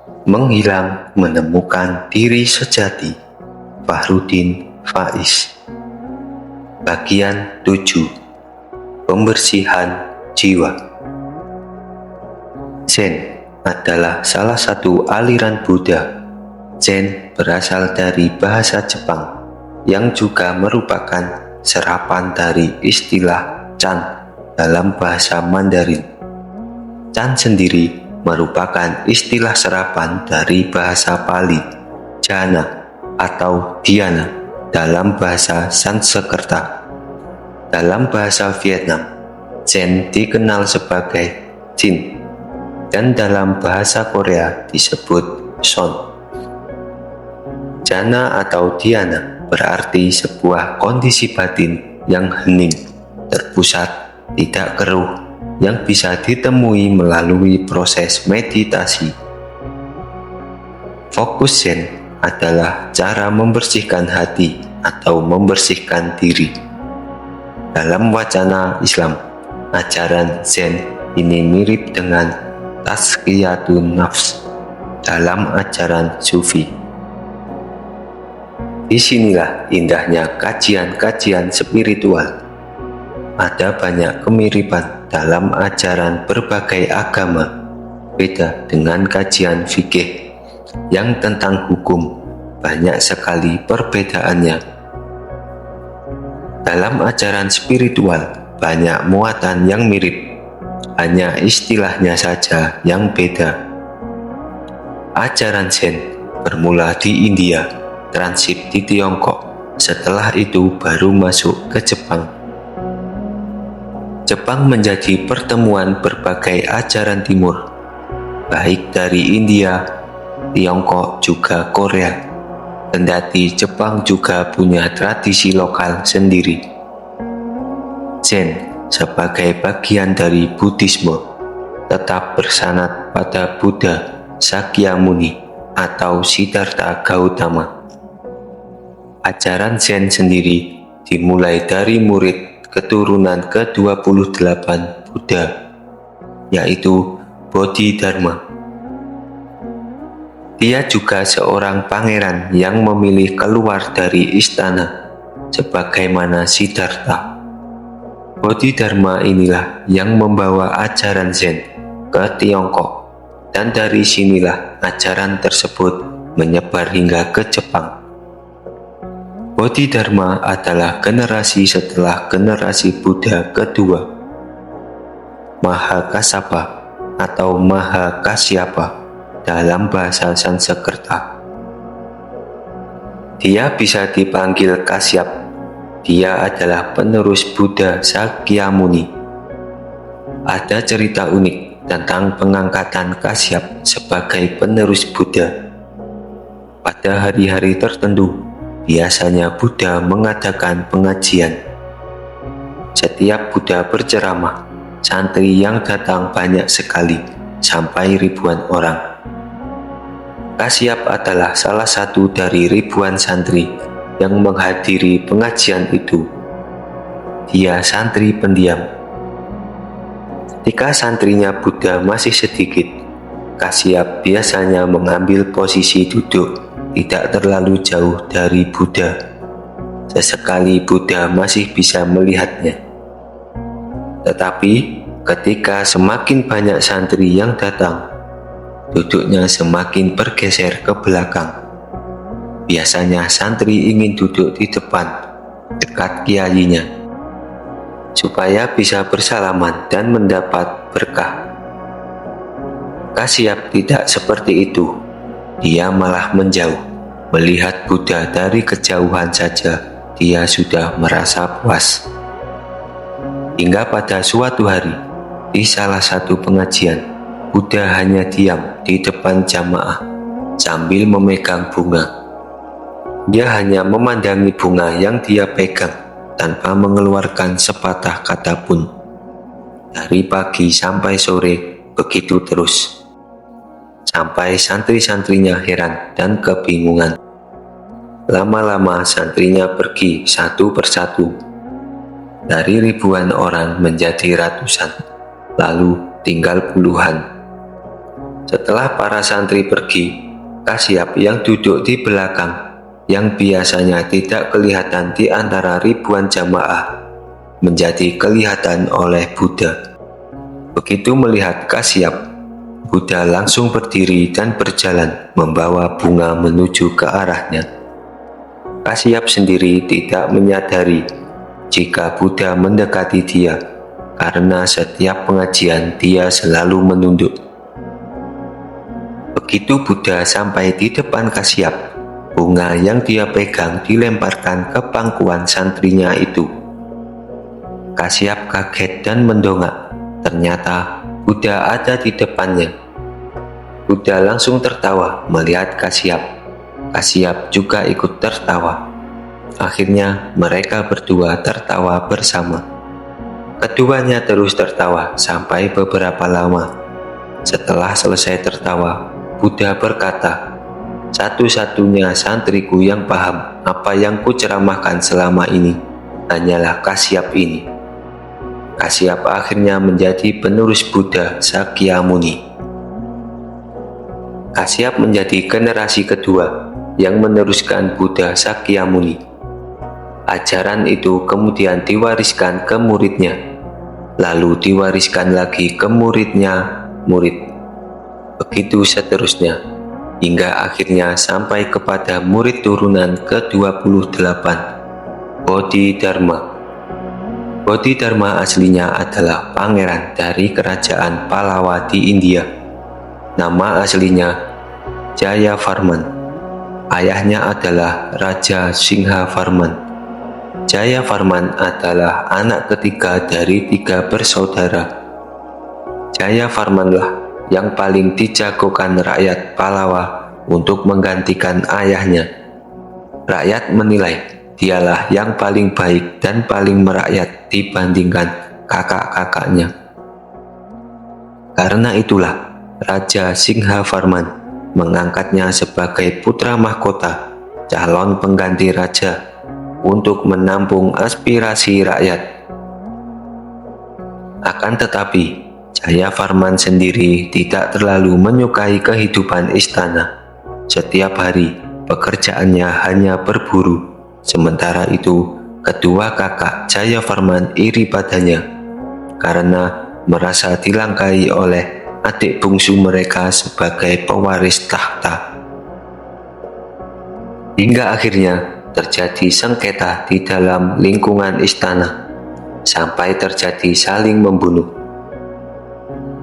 Menghilang Menemukan Diri Sejati, Fahrudin Faiz. Bagian 7. Pembersihan Jiwa. Zen adalah salah satu aliran Buddha. Zen berasal dari bahasa Jepang yang juga merupakan serapan dari istilah Chan dalam bahasa Mandarin. Chan sendiri merupakan istilah serapan dari bahasa Pali, jhana atau dhyana dalam bahasa Sanskerta. Dalam bahasa Vietnam, Zen dikenal sebagai Jin, dan dalam bahasa Korea disebut Son. Jhana atau dhyana berarti sebuah kondisi batin yang hening, terpusat, tidak keruh, yang bisa ditemui melalui proses meditasi. Fokus Zen adalah cara membersihkan hati atau membersihkan diri. Dalam wacana Islam, ajaran Zen ini mirip dengan tazkiyatun nafs dalam ajaran Sufi. Disinilah indahnya kajian-kajian spiritual. Ada banyak kemiripan dalam ajaran berbagai agama, beda dengan kajian fikih yang tentang hukum, banyak sekali perbedaannya. Dalam ajaran spiritual, banyak muatan yang mirip, hanya istilahnya saja yang beda. Ajaran Zen bermula di India, transit di Tiongkok, setelah itu baru masuk ke Jepang. Jepang menjadi pertemuan berbagai ajaran timur, baik dari India, Tiongkok, juga Korea. Kendati Jepang juga punya tradisi lokal sendiri. Zen sebagai bagian dari Buddhisme tetap bersanad pada Buddha Sakyamuni atau Siddhartha Gautama. Ajaran Zen sendiri dimulai dari murid keturunan ke-28 Buddha, yaitu Bodhidharma. Dia juga seorang pangeran yang memilih keluar dari istana, sebagaimana Siddhartha. Bodhidharma inilah yang membawa ajaran Zen ke Tiongkok, dan dari sinilah ajaran tersebut menyebar hingga ke Jepang. Bodhidharma adalah generasi setelah generasi Buddha kedua, Mahakassapa atau Mahakasyapa dalam bahasa Sanskerta. Dia bisa dipanggil Kasyap. Dia adalah penerus Buddha Sakyamuni. Ada cerita unik tentang pengangkatan Kasyap sebagai penerus Buddha. Pada hari-hari tertentu, biasanya Buddha mengadakan pengajian. Setiap Buddha berceramah, santri yang datang banyak sekali, sampai ribuan orang. Kasyap adalah salah satu dari ribuan santri yang menghadiri pengajian itu. Dia santri pendiam. Ketika santrinya Buddha masih sedikit, Kasyap biasanya mengambil posisi duduk, tidak terlalu jauh dari Buddha. Sesekali Buddha masih bisa melihatnya. Tetapi ketika semakin banyak santri yang datang, duduknya semakin bergeser ke belakang. Biasanya santri ingin duduk di depan, dekat kiainya, supaya bisa bersalaman dan mendapat berkah. Kasyap tidak seperti itu. Dia malah menjauh. Melihat Buddha dari kejauhan saja, dia sudah merasa puas. Hingga pada suatu hari, di salah satu pengajian, Buddha hanya diam di depan jamaah sambil memegang bunga. Dia hanya memandangi bunga yang dia pegang tanpa mengeluarkan sepatah kata pun. Dari pagi sampai sore, begitu terus. Sampai santri-santrinya heran dan kebingungan. Lama-lama santrinya pergi satu persatu. Dari ribuan orang menjadi ratusan, lalu tinggal puluhan. Setelah para santri pergi, Kasyap yang duduk di belakang, yang biasanya tidak kelihatan di antara ribuan jamaah, menjadi kelihatan oleh Buddha. Begitu melihat Kasyap, Buddha langsung berdiri dan berjalan membawa bunga menuju ke arahnya. Kasyap sendiri tidak menyadari jika Buddha mendekati dia, karena setiap pengajian dia selalu menunduk. Begitu Buddha sampai di depan Kasyap, bunga yang dia pegang dilemparkan ke pangkuan santrinya itu. Kasyap kaget dan mendongak. Ternyata Buddha ada di depannya. Buddha langsung tertawa melihat Kasyap. Kasyap juga ikut tertawa. Akhirnya mereka berdua tertawa bersama. Keduanya terus tertawa sampai beberapa lama. Setelah selesai tertawa, Buddha berkata, "Satu-satunya santriku yang paham apa yang kuceramahkan selama ini hanyalah Kasyap ini." Kasyap akhirnya menjadi penerus Buddha Sakyamuni. Kasyap menjadi generasi kedua yang meneruskan Buddha Sakyamuni. Ajaran itu kemudian diwariskan ke muridnya, lalu diwariskan lagi ke muridnya, begitu seterusnya, hingga akhirnya sampai kepada murid turunan ke-28, Bodhidharma. Bodhidharma aslinya adalah pangeran dari kerajaan Pallava di India. Nama aslinya Jayavarman. Ayahnya adalah Raja Singhavarman. Jayavarman adalah anak ketiga dari 3 bersaudara. Jayavarmanlah yang paling dijagokan rakyat Pallava untuk menggantikan ayahnya. Rakyat menilai dialah yang paling baik dan paling merakyat dibandingkan kakak-kakaknya. Karena itulah Raja Singhavarman mengangkatnya sebagai putra mahkota, calon pengganti raja, untuk menampung aspirasi rakyat. Akan tetapi, Jayavarman sendiri tidak terlalu menyukai kehidupan istana. Setiap hari, pekerjaannya hanya berburu. Sementara itu, kedua kakak Jayavarman iri padanya karena merasa dilangkai oleh adik bungsu mereka sebagai pewaris tahta. Hingga akhirnya terjadi sengketa di dalam lingkungan istana, sampai terjadi saling membunuh.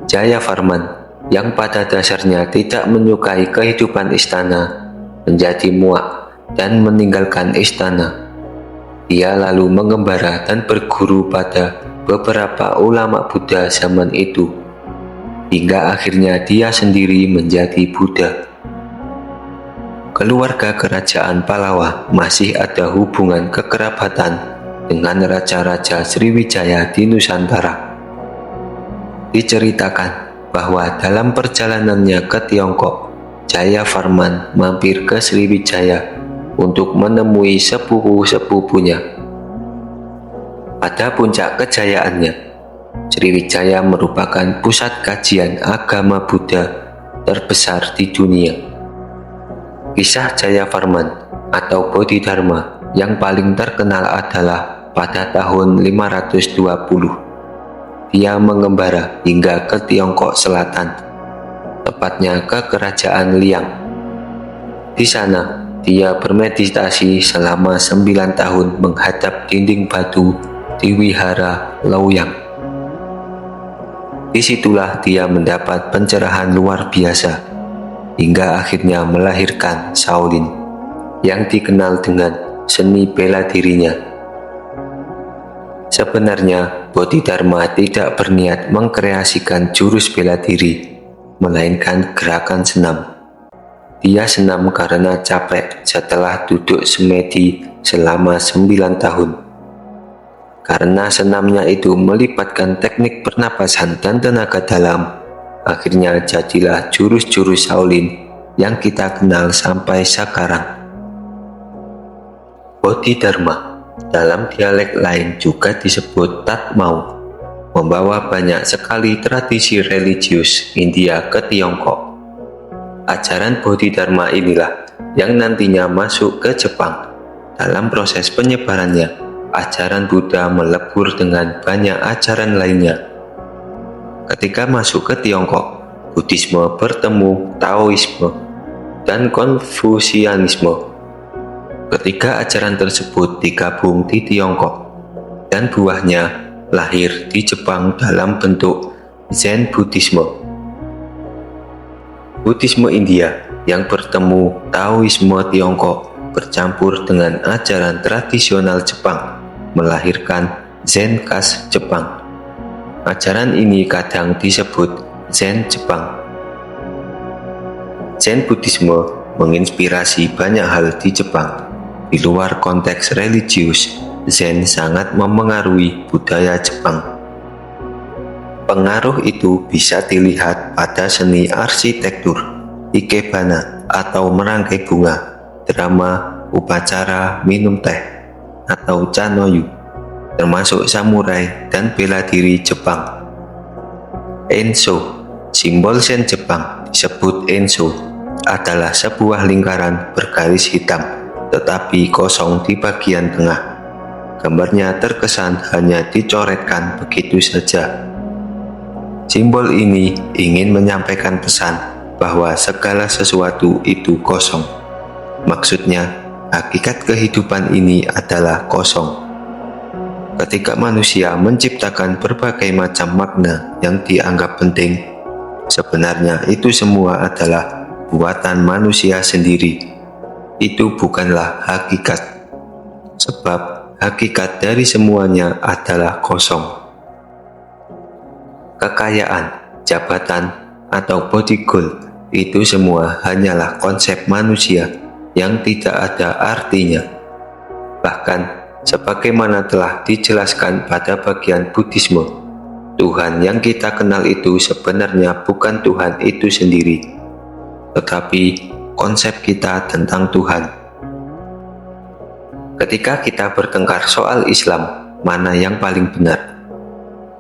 Jayavarman yang pada dasarnya tidak menyukai kehidupan istana menjadi muak dan meninggalkan istana. Dia lalu mengembara dan berguru pada beberapa ulama Buddha zaman itu, hingga akhirnya dia sendiri menjadi Buddha. Keluarga kerajaan Pallava masih ada hubungan kekerabatan dengan Raja-Raja Sriwijaya di Nusantara. Diceritakan bahwa dalam perjalanannya ke Tiongkok, Jayavarman mampir ke Sriwijaya untuk menemui sepupu-sepupunya. Pada puncak kejayaannya, Sriwijaya merupakan pusat kajian agama Buddha terbesar di dunia. Kisah Jayavarman atau Bodhidharma yang paling terkenal adalah pada tahun 520. Dia mengembara hingga ke Tiongkok Selatan, tepatnya ke Kerajaan Liang. Di sana, dia bermeditasi selama 9 tahun menghadap dinding batu di Wihara Loyang. Disitulah dia mendapat pencerahan luar biasa, hingga akhirnya melahirkan Shaolin, yang dikenal dengan seni bela dirinya. Sebenarnya, Bodhidharma tidak berniat mengkreasikan jurus bela diri, melainkan gerakan senam. Dia senam karena capek setelah duduk semedi selama 9 tahun. Karena senamnya itu melibatkan teknik pernapasan dan tenaga dalam, akhirnya jadilah jurus-jurus Shaolin yang kita kenal sampai sekarang. Bodhidharma dalam dialek lain juga disebut Tat Mau, membawa banyak sekali tradisi religius India ke Tiongkok. Ajaran Bodhidharma inilah yang nantinya masuk ke Jepang. Dalam proses penyebarannya, ajaran Buddha melebur dengan banyak ajaran lainnya. Ketika masuk ke Tiongkok, Buddhisme bertemu Taoisme dan Konfusianisme. Ketiga ajaran tersebut digabung di Tiongkok, dan buahnya lahir di Jepang dalam bentuk Zen Buddhisme. Buddhisme India yang bertemu Taoisme Tiongkok bercampur dengan ajaran tradisional Jepang, melahirkan Zen khas Jepang. Ajaran ini kadang disebut Zen Jepang. Zen Buddhisme menginspirasi banyak hal di Jepang. Di luar konteks religius, Zen sangat memengaruhi budaya Jepang. Pengaruh itu bisa dilihat pada seni arsitektur, ikebana atau merangkai bunga, drama, upacara, minum teh, atau chanoyu, termasuk samurai dan bela diri Jepang. Enso, simbol Zen Jepang disebut Enso, adalah sebuah lingkaran bergaris hitam tetapi kosong di bagian tengah. Gambarnya terkesan hanya dicoretkan begitu saja. Simbol ini ingin menyampaikan pesan bahwa segala sesuatu itu kosong. Maksudnya, hakikat kehidupan ini adalah kosong. Ketika manusia menciptakan berbagai macam makna yang dianggap penting, sebenarnya itu semua adalah buatan manusia sendiri. Itu bukanlah hakikat, sebab hakikat dari semuanya adalah kosong. Kekayaan, jabatan, atau body goal itu semua hanyalah konsep manusia yang tidak ada artinya. Bahkan, sebagaimana telah dijelaskan pada bagian Buddhisme, Tuhan yang kita kenal itu sebenarnya bukan Tuhan itu sendiri, tetapi konsep kita tentang Tuhan. Ketika kita bertengkar soal Islam, mana yang paling benar,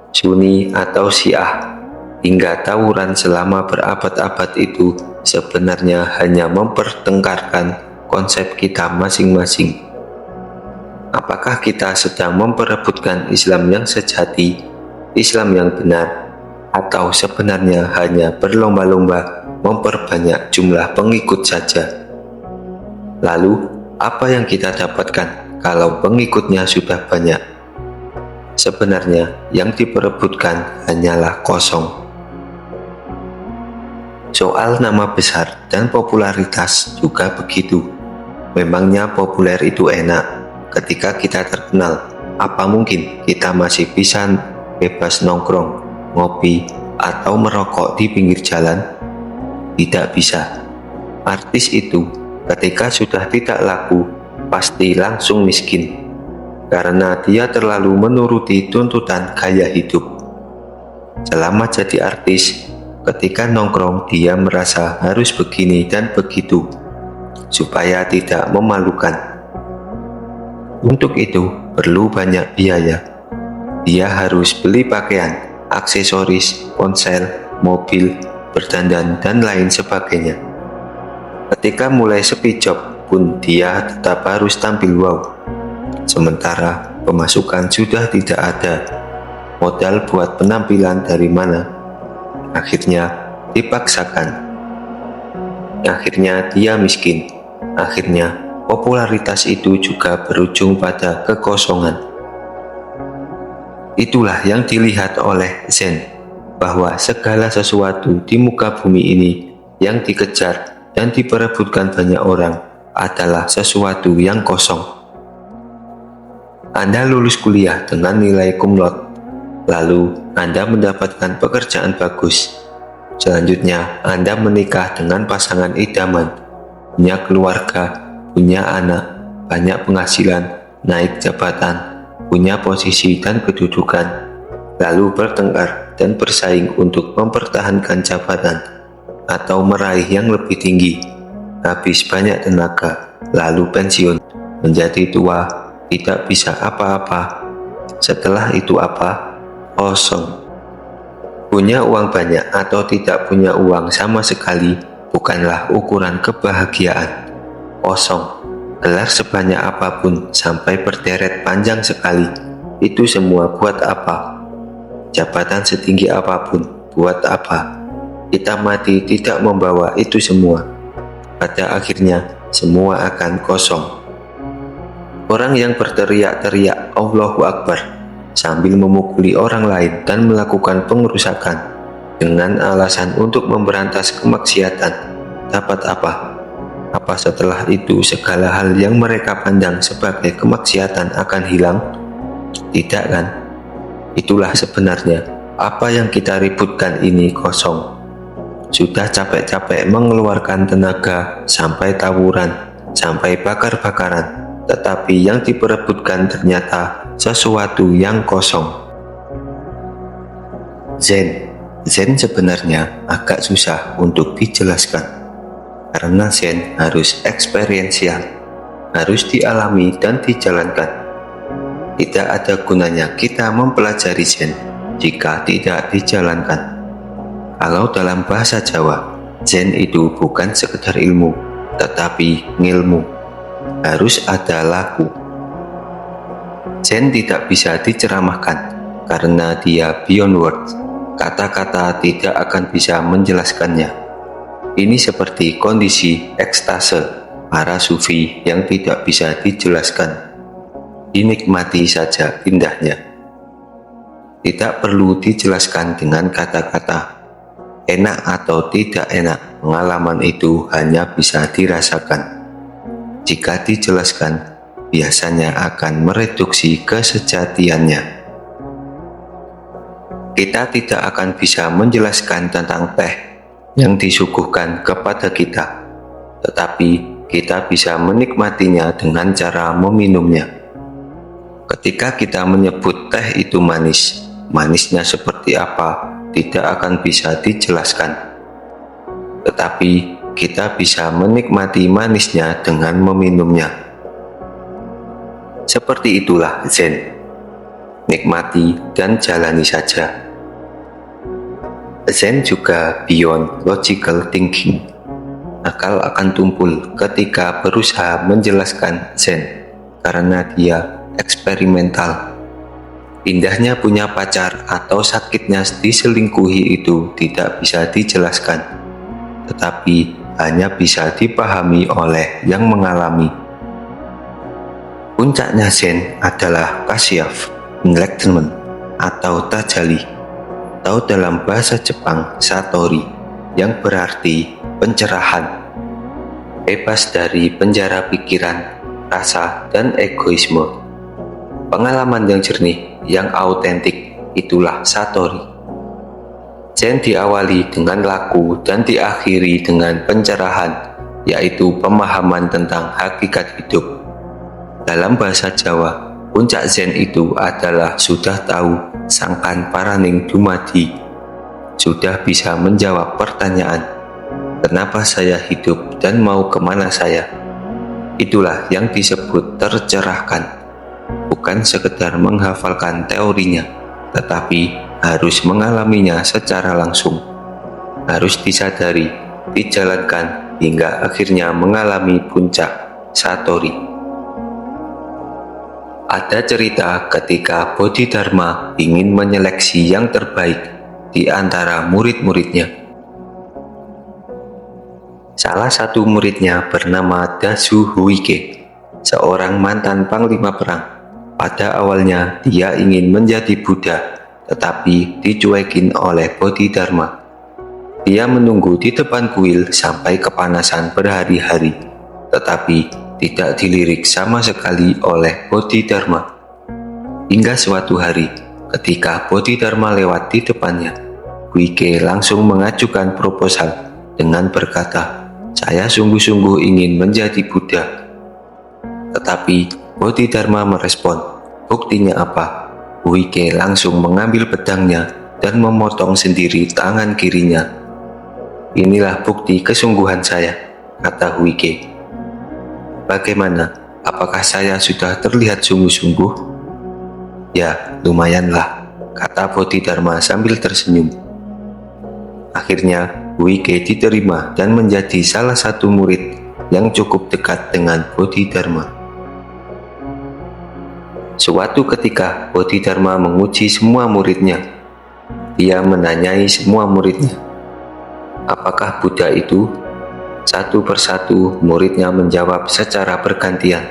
Sunni atau Syiah, hingga tawuran selama berabad-abad itu sebenarnya hanya mempertengkarkan konsep kita masing-masing. Apakah kita sedang memperebutkan Islam yang sejati, Islam yang benar, atau sebenarnya hanya berlomba-lomba memperbanyak jumlah pengikut saja? Lalu, apa yang kita dapatkan kalau pengikutnya sudah banyak? Sebenarnya yang diperebutkan hanyalah kosong. Soal nama besar dan popularitas juga begitu. Memangnya populer itu enak? Ketika kita terkenal, apa mungkin kita masih bisa bebas nongkrong, ngopi, atau merokok di pinggir jalan? Tidak bisa. Artis itu ketika sudah tidak laku, pasti langsung miskin, karena dia terlalu menuruti tuntutan gaya hidup. Selama jadi artis, ketika nongkrong dia merasa harus begini dan begitu, supaya tidak memalukan. Untuk itu perlu banyak biaya. Dia harus beli pakaian, aksesoris, ponsel, mobil, berdandan, dan lain sebagainya. Ketika mulai sepi job pun dia tetap harus tampil wow. Sementara pemasukan sudah tidak ada, modal buat penampilan dari mana? Akhirnya dipaksakan. Akhirnya dia miskin. Akhirnya popularitas itu juga berujung pada kekosongan. Itulah yang dilihat oleh Zen, bahwa segala sesuatu di muka bumi ini yang dikejar dan diperebutkan banyak orang adalah sesuatu yang kosong. Anda lulus kuliah dengan nilai cum laude, lalu Anda mendapatkan pekerjaan bagus. Selanjutnya, Anda menikah dengan pasangan idaman, punya keluarga, punya anak, banyak penghasilan, naik jabatan, punya posisi dan kedudukan, lalu bertengkar dan bersaing untuk mempertahankan jabatan atau meraih yang lebih tinggi, habis banyak tenaga, lalu pensiun, menjadi tua, tidak bisa apa-apa. Setelah itu apa? Kosong. Punya uang banyak atau tidak punya uang sama sekali, bukanlah ukuran kebahagiaan. Kosong, gelar sebanyak apapun sampai berderet panjang sekali, itu semua buat apa? Jabatan setinggi apapun, buat apa? Kita mati tidak membawa itu semua. Pada akhirnya, semua akan kosong. Orang yang berteriak-teriak Allahu Akbar sambil memukuli orang lain dan melakukan pengerusakan dengan alasan untuk memberantas kemaksiatan, dapat apa? Apa setelah itu segala hal yang mereka pandang sebagai kemaksiatan akan hilang? Tidak kan? Itulah sebenarnya apa yang kita ributkan ini kosong. Sudah capek-capek mengeluarkan tenaga sampai tawuran, sampai bakar-bakaran, tetapi yang diperebutkan ternyata sesuatu yang kosong. Zen sebenarnya agak susah untuk dijelaskan. Karena Zen harus eksperiensial, harus dialami dan dijalankan. Tidak ada gunanya kita mempelajari Zen jika tidak dijalankan. Kalau dalam bahasa Jawa, Zen itu bukan sekedar ilmu, tetapi ngilmu. Harus ada laku. Zen tidak bisa diceramahkan karena dia beyond words. Kata-kata tidak akan bisa menjelaskannya. Ini seperti kondisi ekstase para sufi yang tidak bisa dijelaskan. Dinikmati saja indahnya. Tidak perlu dijelaskan dengan kata-kata. Enak atau tidak enak, pengalaman itu hanya bisa dirasakan. Jika dijelaskan, biasanya akan mereduksi kesejatiannya. Kita tidak akan bisa menjelaskan tentang teh yang disuguhkan kepada kita, tetapi kita bisa menikmatinya dengan cara meminumnya. Ketika kita menyebut teh itu manis, manisnya seperti apa tidak akan bisa dijelaskan, tetapi kita bisa menikmati manisnya dengan meminumnya. Seperti itulah Zen. Nikmati dan jalani saja. Zen juga beyond logical thinking. Akal akan tumpul ketika berusaha menjelaskan Zen karena dia eksperimental. Indahnya punya pacar atau sakitnya diselingkuhi itu tidak bisa dijelaskan, tetapi hanya bisa dipahami oleh yang mengalami. Puncaknya Zen adalah kasyaf, enlightenment, atau tajali, atau dalam bahasa Jepang satori, yang berarti pencerahan, bebas dari penjara pikiran, rasa, dan egoisme. Pengalaman yang jernih, yang autentik, itulah satori. Zen diawali dengan laku dan diakhiri dengan pencerahan, yaitu pemahaman tentang hakikat hidup. Dalam bahasa Jawa, puncak Zen itu adalah sudah tahu sangkan paraning dumadi, sudah bisa menjawab pertanyaan, kenapa saya hidup dan mau kemana saya. Itulah yang disebut tercerahkan, bukan sekedar menghafalkan teorinya, tetapi harus mengalaminya secara langsung, harus disadari, dijalankan, hingga akhirnya mengalami puncak satori. Ada cerita ketika Bodhidharma ingin menyeleksi yang terbaik di antara murid-muridnya. Salah satu muridnya bernama Dasu Huike, seorang mantan panglima perang. Pada awalnya dia ingin menjadi Buddha, tetapi dicuekin oleh Bodhidharma. Dia menunggu di depan kuil sampai kepanasan berhari-hari, tetapi tidak dilirik sama sekali oleh Bodhidharma. Hingga suatu hari, ketika Bodhidharma lewat di depannya, Huike langsung mengajukan proposal dengan berkata, "Saya sungguh-sungguh ingin menjadi Buddha." Tetapi Bodhidharma merespon, "Buktinya apa?" Huike langsung mengambil pedangnya dan memotong sendiri tangan kirinya. "Inilah bukti kesungguhan saya," kata Huike. "Bagaimana? Apakah saya sudah terlihat sungguh-sungguh?" "Ya, lumayanlah," kata Bodhidharma sambil tersenyum. Akhirnya, Huike diterima dan menjadi salah satu murid yang cukup dekat dengan Bodhidharma. Suatu ketika Bodhidharma menguji semua muridnya. Dia menanyai semua muridnya, apakah Buddha itu? Satu persatu muridnya menjawab secara bergantian.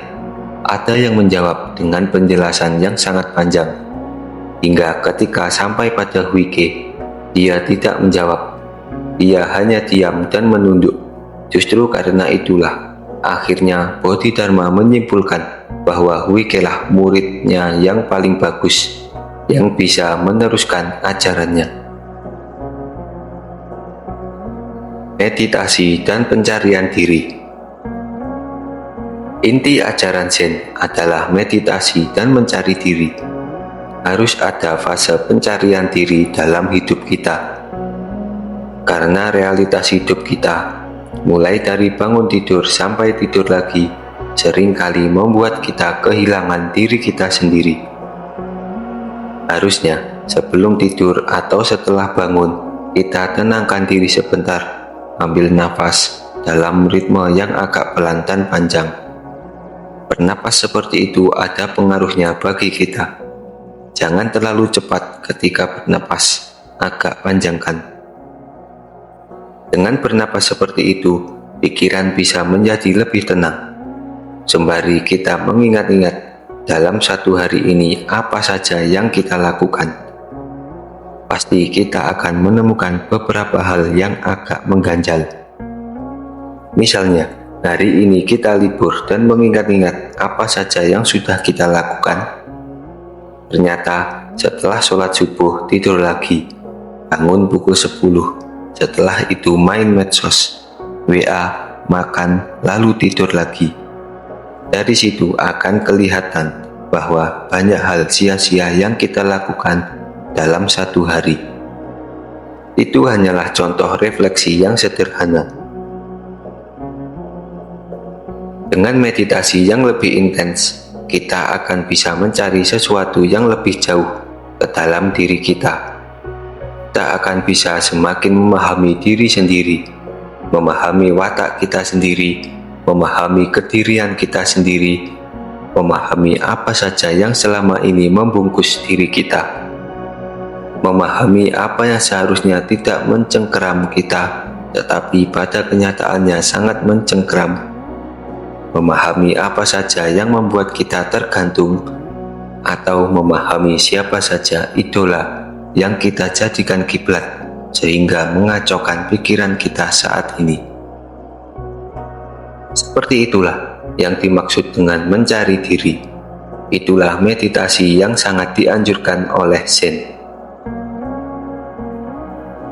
Ada yang menjawab dengan penjelasan yang sangat panjang. Hingga ketika sampai pada Huike, dia tidak menjawab. Dia hanya diam dan menunduk. Justru karena itulah, akhirnya Bodhidharma menyimpulkan bahwa Huike lah muridnya yang paling bagus, yang bisa meneruskan ajarannya. Meditasi dan pencarian diri. Inti ajaran Zen adalah meditasi dan mencari diri. Harus ada fase pencarian diri dalam hidup kita. Karena realitas hidup kita, mulai dari bangun tidur sampai tidur lagi, seringkali membuat kita kehilangan diri kita sendiri. Harusnya sebelum tidur atau setelah bangun, kita tenangkan diri sebentar, ambil nafas dalam ritme yang agak pelan dan panjang. Bernapas seperti itu ada pengaruhnya bagi kita. Jangan terlalu cepat ketika bernapas, agak panjangkan. Dengan bernapas seperti itu, pikiran bisa menjadi lebih tenang. Sembari kita mengingat-ingat dalam satu hari ini apa saja yang kita lakukan, pasti kita akan menemukan beberapa hal yang agak mengganjal. Misalnya, hari ini kita libur dan mengingat-ingat apa saja yang sudah kita lakukan. Ternyata setelah sholat subuh tidur lagi, bangun pukul 10. Setelah itu main medsos, WA, makan, lalu tidur lagi. Dari situ akan kelihatan bahwa banyak hal sia-sia yang kita lakukan dalam satu hari. Itu hanyalah contoh refleksi yang sederhana. Dengan meditasi yang lebih intens, kita akan bisa mencari sesuatu yang lebih jauh ke dalam diri kita. Kita akan bisa semakin memahami diri sendiri, memahami watak kita sendiri, memahami kedirian kita sendiri, memahami apa saja yang selama ini membungkus diri kita, memahami apa yang seharusnya tidak mencengkeram kita, tetapi pada kenyataannya sangat mencengkeram, memahami apa saja yang membuat kita tergantung, atau memahami siapa saja idola yang kita jadikan kiblat sehingga mengacaukan pikiran kita saat ini. Seperti itulah yang dimaksud dengan mencari diri. Itulah meditasi yang sangat dianjurkan oleh Zen.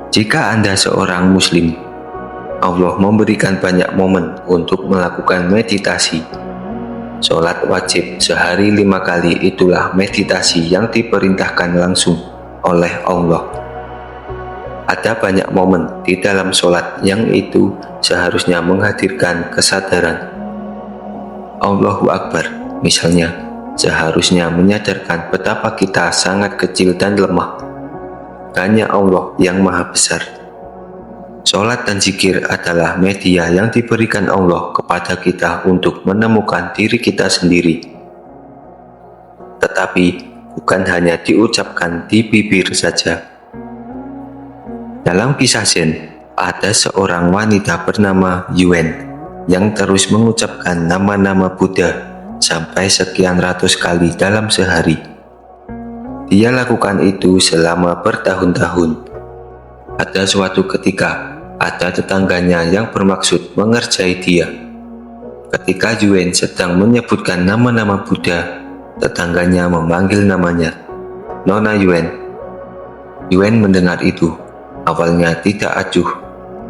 Jika Anda seorang Muslim, Allah memberikan banyak momen untuk melakukan meditasi. Sholat wajib sehari 5 kali itulah meditasi yang diperintahkan langsung oleh Allah. Ada banyak momen di dalam sholat yang itu seharusnya menghadirkan kesadaran. Allahu Akbar, misalnya, seharusnya menyadarkan betapa kita sangat kecil dan lemah. Hanya Allah yang maha besar. Sholat dan zikir adalah media yang diberikan Allah kepada kita untuk menemukan diri kita sendiri. Tetapi bukan hanya diucapkan di bibir saja. Dalam kisah Zen, ada seorang wanita bernama Yuen yang terus mengucapkan nama-nama Buddha sampai sekian ratus kali dalam sehari. Dia lakukan itu selama bertahun-tahun. Ada suatu ketika, ada tetangganya yang bermaksud mengerjai dia. Ketika Yuen sedang menyebutkan nama-nama Buddha, tetangganya memanggil namanya, Nona Yuen. Yuen mendengar itu. Awalnya tidak acuh.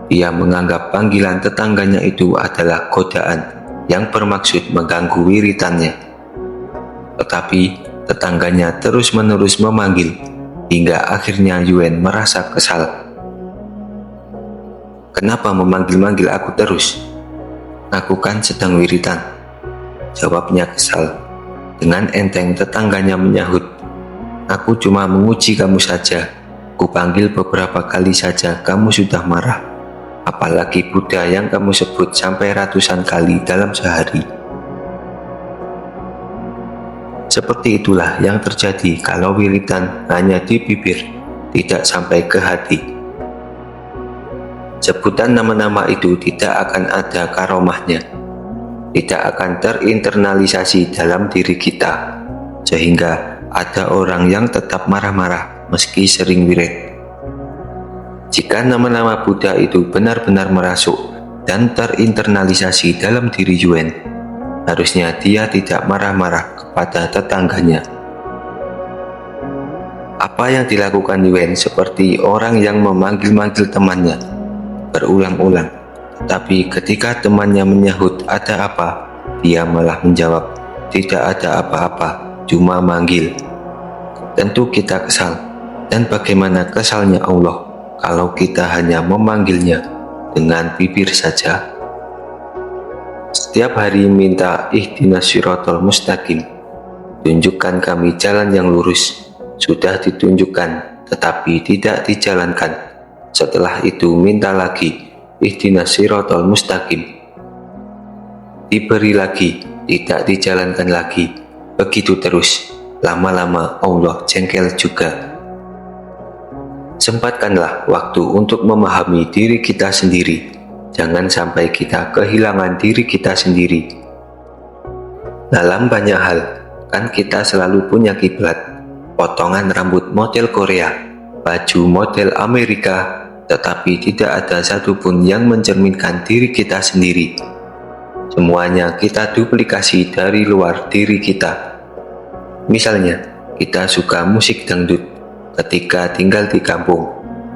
Ia menganggap panggilan tetangganya itu adalah godaan yang bermaksud mengganggu wiritannya. Tetapi tetangganya terus-menerus memanggil, hingga akhirnya Yuen merasa kesal. Kenapa memanggil-manggil aku terus? Aku kan sedang wiritan, jawabnya kesal. Dengan enteng tetangganya menyahut, aku cuma menguji kamu saja. Kupanggil beberapa kali saja kamu sudah marah. apalagi Buddha yang kamu sebut sampai ratusan kali dalam sehari. Seperti itulah yang terjadi kalau wiridan hanya di bibir, tidak sampai ke hati. Sebutan nama-nama itu tidak akan ada karomahnya, tidak akan terinternalisasi dalam diri kita, sehingga ada orang yang tetap marah-marah meski sering wirid. Jika nama-nama Buddha itu benar-benar merasuk dan terinternalisasi dalam diri Yuen, harusnya dia tidak marah-marah kepada tetangganya. Apa yang dilakukan Yuen seperti orang yang memanggil-manggil temannya berulang-ulang, tapi ketika temannya menyahut ada apa, dia malah menjawab tidak ada apa-apa, cuma manggil. Tentu kita kesal, dan bagaimana kesalnya Allah kalau kita hanya memanggilnya dengan bibir saja. Setiap hari minta ihdinas siratal mustaqim, tunjukkan kami jalan yang lurus. Sudah ditunjukkan tetapi tidak dijalankan. Setelah itu minta lagi ihdinas siratal mustaqim, diberi lagi, tidak dijalankan lagi. Begitu terus, lama-lama Allah jengkel juga. Sempatkanlah waktu untuk memahami diri kita sendiri. Jangan sampai kita kehilangan diri kita sendiri. Dalam banyak hal, kan kita selalu punya kiblat. Potongan rambut model Korea, baju model Amerika, tetapi tidak ada satupun yang mencerminkan diri kita sendiri. Semuanya kita duplikasi dari luar diri kita. Misalnya, kita suka musik dangdut ketika tinggal di kampung,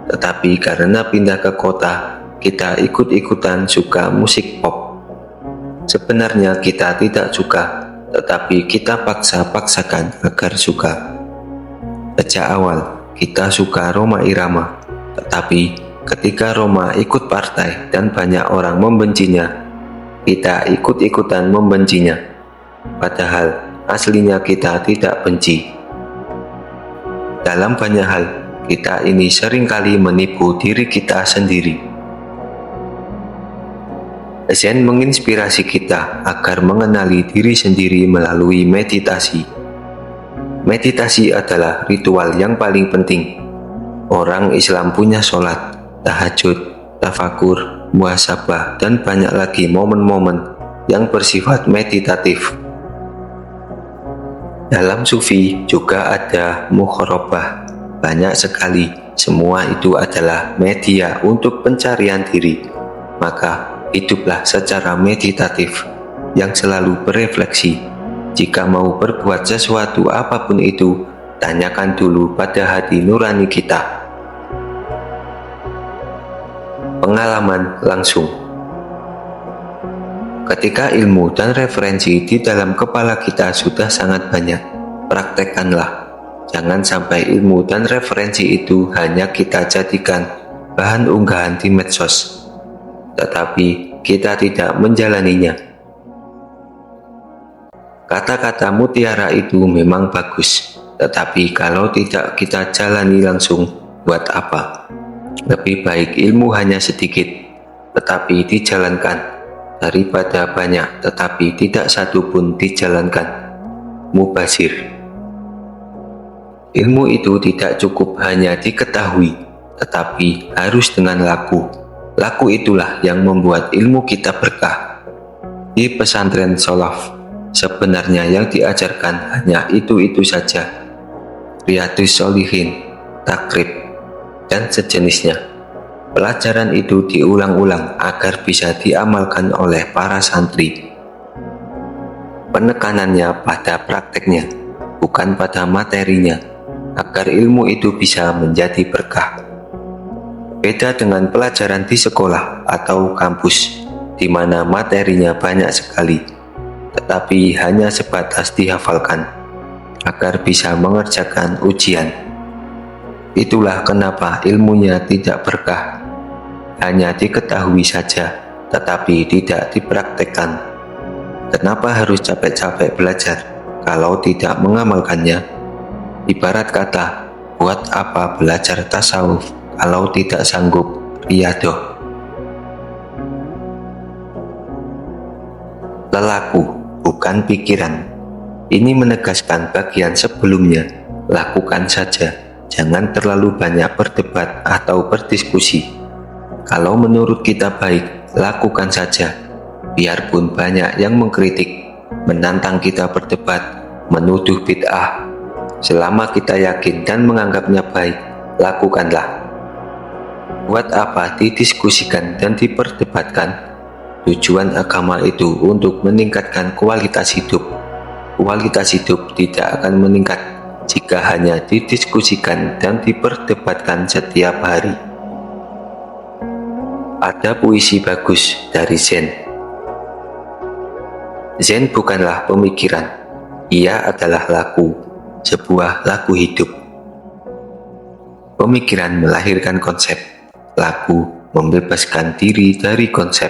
tetapi karena pindah ke kota, kita ikut-ikutan suka musik pop. Sebenarnya kita tidak suka, tetapi kita paksa-paksakan agar suka. Sejak awal, kita suka Rhoma Irama, tetapi ketika Rhoma ikut partai dan banyak orang membencinya, kita ikut-ikutan membencinya. Padahal aslinya kita tidak benci. Dalam banyak hal, kita ini seringkali menipu diri kita sendiri. Zen menginspirasi kita agar mengenali diri sendiri melalui meditasi. Meditasi adalah ritual yang paling penting. Orang Islam punya sholat, tahajud, tafakur, muhasabah, dan banyak lagi momen-momen yang bersifat meditatif. Dalam sufi juga ada mukharabah, banyak sekali. Semua itu adalah media untuk pencarian diri. Maka hiduplah secara meditatif yang selalu berefleksi. Jika mau berbuat sesuatu apapun itu, tanyakan dulu pada hati nurani kita. Pengalaman langsung. Ketika ilmu dan referensi di dalam kepala kita sudah sangat banyak, praktekkanlah. Jangan sampai ilmu dan referensi itu hanya kita jadikan bahan unggahan di medsos, tetapi kita tidak menjalaninya. Kata-kata mutiara itu memang bagus, tetapi kalau tidak kita jalani langsung, buat apa? Lebih baik ilmu hanya sedikit, tetapi dijalankan, daripada banyak tetapi tidak satu pun dijalankan. Mubazir. Ilmu itu tidak cukup hanya diketahui, tetapi harus dengan laku. Laku itulah yang membuat ilmu kita berkah. Di pesantren Sholaf, sebenarnya yang diajarkan hanya itu-itu saja. Riyadhus Shalihin, takrib, dan sejenisnya. Pelajaran itu diulang-ulang agar bisa diamalkan oleh para santri. Penekanannya pada prakteknya, bukan pada materinya, agar ilmu itu bisa menjadi berkah. Beda dengan pelajaran di sekolah atau kampus, di mana materinya banyak sekali, tetapi hanya sebatas dihafalkan, agar bisa mengerjakan ujian. Itulah kenapa ilmunya tidak berkah. Hanya diketahui saja, tetapi tidak dipraktekkan. Kenapa harus capek-capek belajar kalau tidak mengamalkannya? Ibarat kata, buat apa belajar tasawuf kalau tidak sanggup riyadhah? Lelaku, bukan pikiran. Ini menegaskan bagian sebelumnya. Lakukan saja, jangan terlalu banyak berdebat atau berdiskusi. Kalau menurut kita baik, lakukan saja. Biarpun banyak yang mengkritik, menantang kita berdebat, menuduh bid'ah. Selama kita yakin dan menganggapnya baik, lakukanlah. Buat apa didiskusikan dan diperdebatkan? Tujuan agama itu untuk meningkatkan kualitas hidup. Kualitas hidup tidak akan meningkat jika hanya didiskusikan dan diperdebatkan setiap hari. Ada puisi bagus dari Zen. Zen bukanlah pemikiran, ia adalah laku, sebuah laku hidup. Pemikiran melahirkan konsep, laku membebaskan diri dari konsep.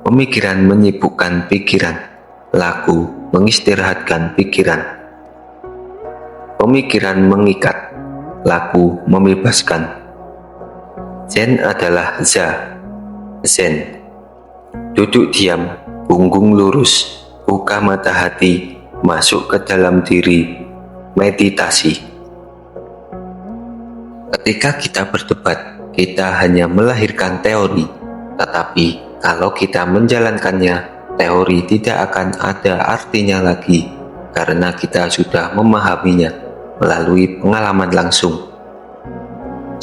Pemikiran menyibukkan pikiran, laku mengistirahatkan pikiran. Pemikiran mengikat, laku membebaskan. Zen adalah za, zen. Duduk diam, punggung lurus, buka mata hati, masuk ke dalam diri, meditasi. Ketika kita berdebat, kita hanya melahirkan teori, tetapi kalau kita menjalankannya, teori tidak akan ada artinya lagi karena kita sudah memahaminya melalui pengalaman langsung.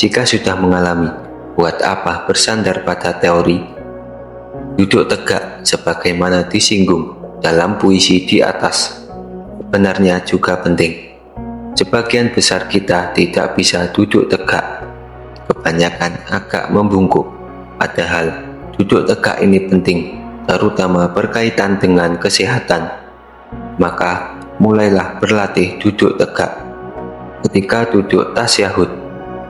Jika sudah mengalami, buat apa bersandar pada teori? Duduk tegak sebagaimana disinggung dalam puisi di atas. Sebenarnya juga penting. Sebagian besar kita tidak bisa duduk tegak. Kebanyakan agak membungkuk. Padahal duduk tegak ini penting, terutama berkaitan dengan kesehatan. Maka mulailah berlatih duduk tegak. Ketika duduk tasyahud,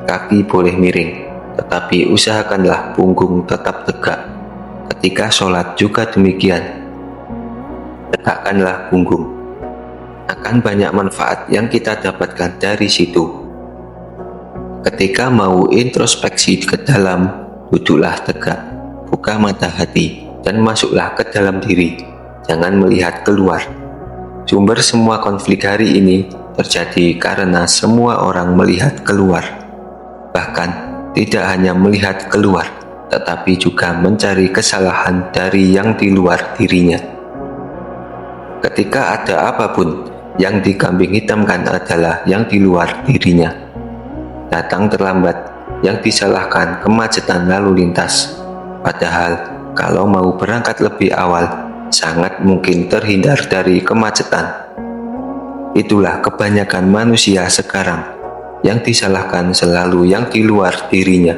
kaki boleh miring, tetapi usahakanlah punggung tetap tegak. Ketika sholat juga demikian, tegakkanlah punggung. Akan banyak manfaat yang kita dapatkan dari situ. Ketika mau introspeksi ke dalam, duduklah tegak, buka mata hati, dan masuklah ke dalam diri. Jangan melihat keluar. Sumber semua konflik hari ini terjadi karena semua orang melihat keluar. Bahkan tidak hanya melihat keluar, tetapi juga mencari kesalahan dari yang di luar dirinya. Ketika ada apapun, yang dikambing hitamkan adalah yang di luar dirinya. Datang terlambat, yang disalahkan kemacetan lalu lintas. Padahal kalau mau berangkat lebih awal, sangat mungkin terhindar dari kemacetan. Itulah kebanyakan manusia sekarang, yang disalahkan selalu yang di luar dirinya.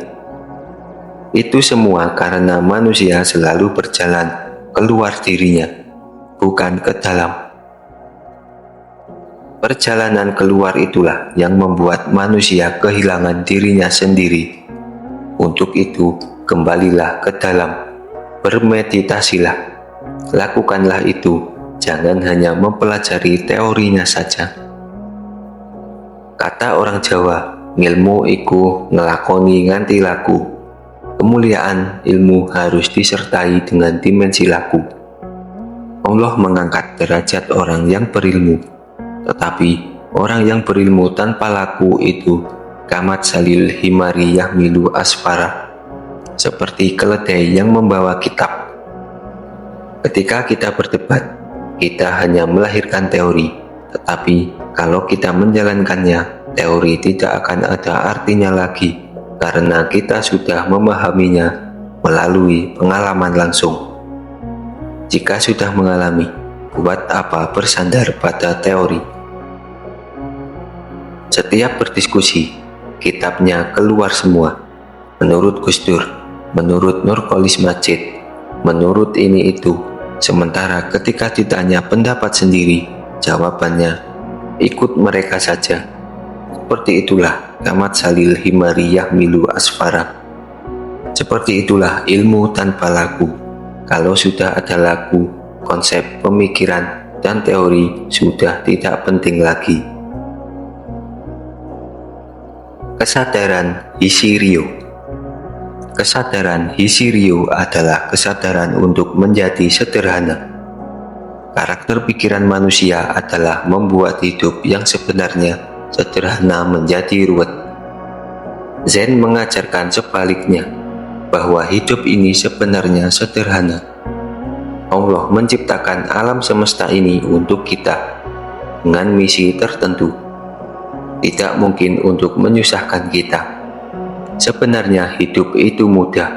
Itu semua karena manusia selalu berjalan keluar dirinya, bukan ke dalam. Perjalanan keluar itulah yang membuat manusia kehilangan dirinya sendiri. Untuk itu, kembalilah ke dalam, bermeditasilah, lakukanlah itu, jangan hanya mempelajari teorinya saja. Kata orang Jawa, ngilmu iku ngelakoni nganti laku. Kemuliaan ilmu harus disertai dengan dimensi laku. Allah mengangkat derajat orang yang berilmu. Tetapi orang yang berilmu tanpa laku itu kamat salil himari yahmilu asfara, seperti keledai yang membawa kitab. Ketika kita berdebat, kita hanya melahirkan teori, tetapi kalau kita menjalankannya, teori tidak akan ada artinya lagi karena kita sudah memahaminya melalui pengalaman langsung. Jika sudah mengalami, buat apa bersandar pada teori? Setiap berdiskusi, kitabnya keluar semua. Menurut Gus Dur, menurut Nurkolis Majid, menurut ini itu. Sementara ketika ditanya pendapat sendiri, jawabannya, ikut mereka saja. Seperti itulah kamat salil himari yahmilu asfara. Seperti itulah ilmu tanpa laku. Kalau sudah ada laku, konsep pemikiran dan teori sudah tidak penting lagi. Kesadaran isi Rio. Kesadaran Hisirio adalah kesadaran untuk menjadi sederhana. Karakter pikiran manusia adalah membuat hidup yang sebenarnya sederhana menjadi ruwet. Zen mengajarkan sebaliknya, bahwa hidup ini sebenarnya sederhana. Allah menciptakan alam semesta ini untuk kita, dengan misi tertentu. Tidak mungkin untuk menyusahkan kita. Sebenarnya hidup itu mudah,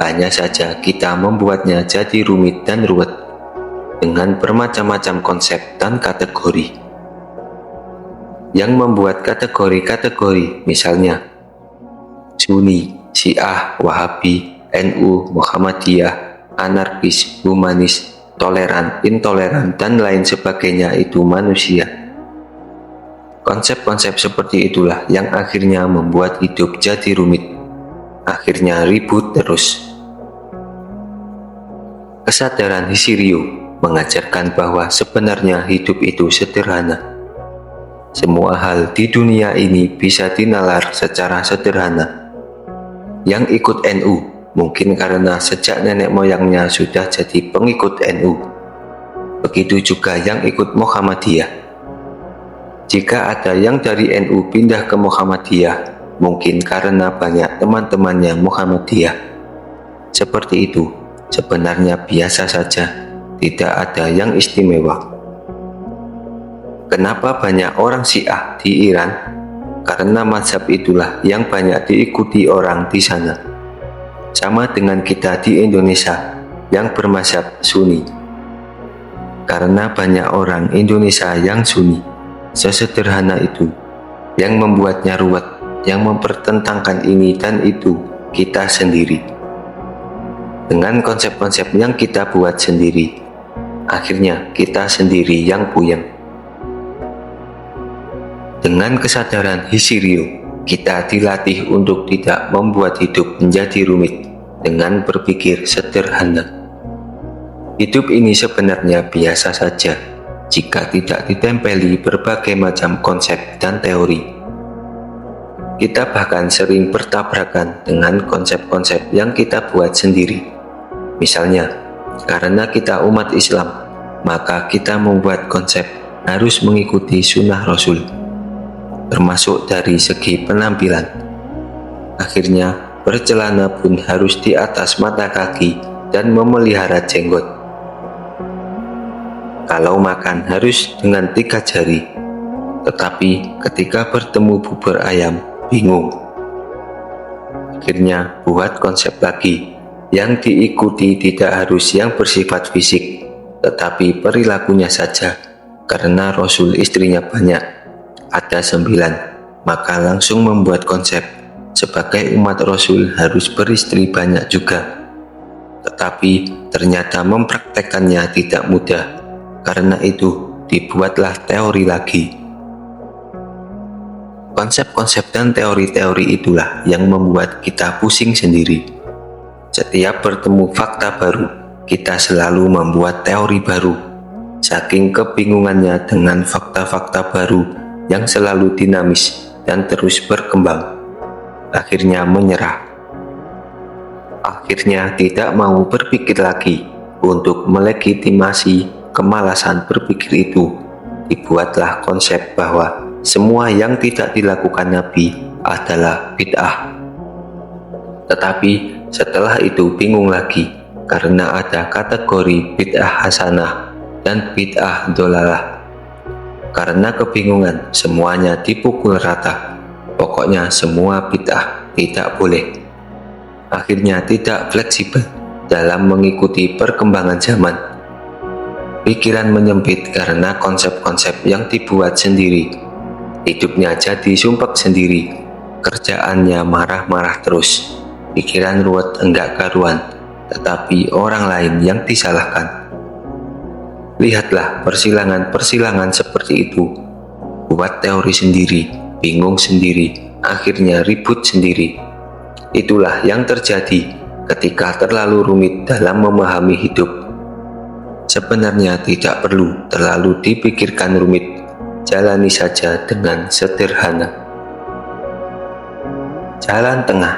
hanya saja kita membuatnya jadi rumit dan ruwet, dengan bermacam-macam konsep dan kategori. Yang membuat kategori-kategori, misalnya Sunni, Syiah, Wahabi, NU, Muhammadiyah, anarkis, humanis, toleran, intoleran, dan lain sebagainya itu manusia. Konsep-konsep seperti itulah yang akhirnya membuat hidup jadi rumit, akhirnya ribut terus. Kesadaran Hisirio mengajarkan bahwa sebenarnya hidup itu sederhana. Semua hal di dunia ini bisa dinalar secara sederhana. Yang ikut NU mungkin karena sejak nenek moyangnya sudah jadi pengikut NU. Begitu juga yang ikut Muhammadiyah. Jika ada yang dari NU pindah ke Muhammadiyah, mungkin karena banyak teman-temannya Muhammadiyah. Seperti itu, sebenarnya biasa saja, tidak ada yang istimewa. Kenapa banyak orang Syiah di Iran? Karena mazhab itulah yang banyak diikuti orang di sana. Sama dengan kita di Indonesia yang bermazhab Sunni. Karena banyak orang Indonesia yang Sunni. Sesederhana itu, yang membuatnya ruwet, yang mempertentangkan ini dan itu, kita sendiri. Dengan konsep-konsep yang kita buat sendiri, akhirnya kita sendiri yang puyeng. Dengan kesadaran Hisirio, kita dilatih untuk tidak membuat hidup menjadi rumit dengan berpikir sederhana. Hidup ini sebenarnya biasa saja jika tidak ditempeli berbagai macam konsep dan teori. Kita bahkan sering bertabrakan dengan konsep-konsep yang kita buat sendiri. Misalnya, karena kita umat Islam, maka kita membuat konsep harus mengikuti sunnah Rasul, termasuk dari segi penampilan. Akhirnya, bercelana pun harus di atas mata kaki dan memelihara jenggot. Kalau makan harus dengan 3 jari, tetapi ketika bertemu bubur ayam, bingung. Akhirnya buat konsep lagi, yang diikuti tidak harus yang bersifat fisik, tetapi perilakunya saja, karena Rasul istrinya banyak, ada 9, maka langsung membuat konsep, sebagai umat Rasul harus beristri banyak juga. Tetapi ternyata mempraktekannya tidak mudah. Karena itu, dibuatlah teori lagi. Konsep-konsep dan teori-teori itulah yang membuat kita pusing sendiri. Setiap bertemu fakta baru, kita selalu membuat teori baru. Saking kebingungannya dengan fakta-fakta baru yang selalu dinamis dan terus berkembang, akhirnya menyerah. Akhirnya tidak mau berpikir lagi untuk melegitimasi kemalasan berpikir itu. Dibuatlah konsep bahwa semua yang tidak dilakukan Nabi adalah bid'ah. Tetapi setelah itu bingung lagi, karena ada kategori bid'ah hasanah dan bid'ah dolalah. Karena kebingungan, semuanya dipukul rata. Pokoknya semua bid'ah tidak boleh. Akhirnya tidak fleksibel dalam mengikuti perkembangan zaman. Pikiran menyempit karena konsep-konsep yang dibuat sendiri. Hidupnya jadi sumpek sendiri. Kerjaannya marah-marah terus. Pikiran ruwet enggak karuan, tetapi orang lain yang disalahkan. Lihatlah persilangan-persilangan seperti itu. Buat teori sendiri, bingung sendiri, akhirnya ribut sendiri. Itulah yang terjadi ketika terlalu rumit dalam memahami hidup. Sebenarnya tidak perlu terlalu dipikirkan rumit, jalani saja dengan sederhana. Jalan tengah.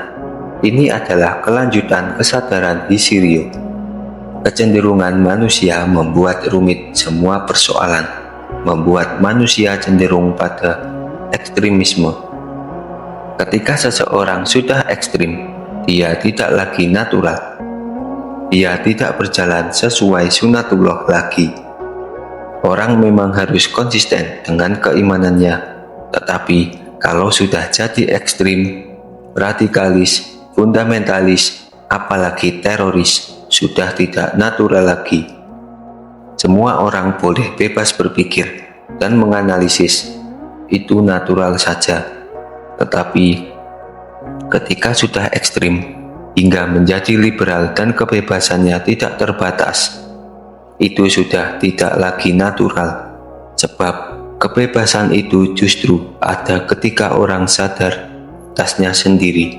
Ini adalah kelanjutan kesadaran Hisirio. Kecenderungan manusia membuat rumit semua persoalan, membuat manusia cenderung pada ekstremisme. Ketika seseorang sudah ekstrim, dia tidak lagi natural. Dia tidak berjalan sesuai sunatullah lagi. Orang memang harus konsisten dengan keimanannya, tetapi kalau sudah jadi ekstrim, radikalis, fundamentalis, apalagi teroris, sudah tidak natural lagi. Semua orang boleh bebas berpikir dan menganalisis, itu natural saja. Tetapi ketika sudah ekstrim hingga menjadi liberal dan kebebasannya tidak terbatas, itu sudah tidak lagi natural. Sebab kebebasan itu justru ada ketika orang sadar atasnya sendiri.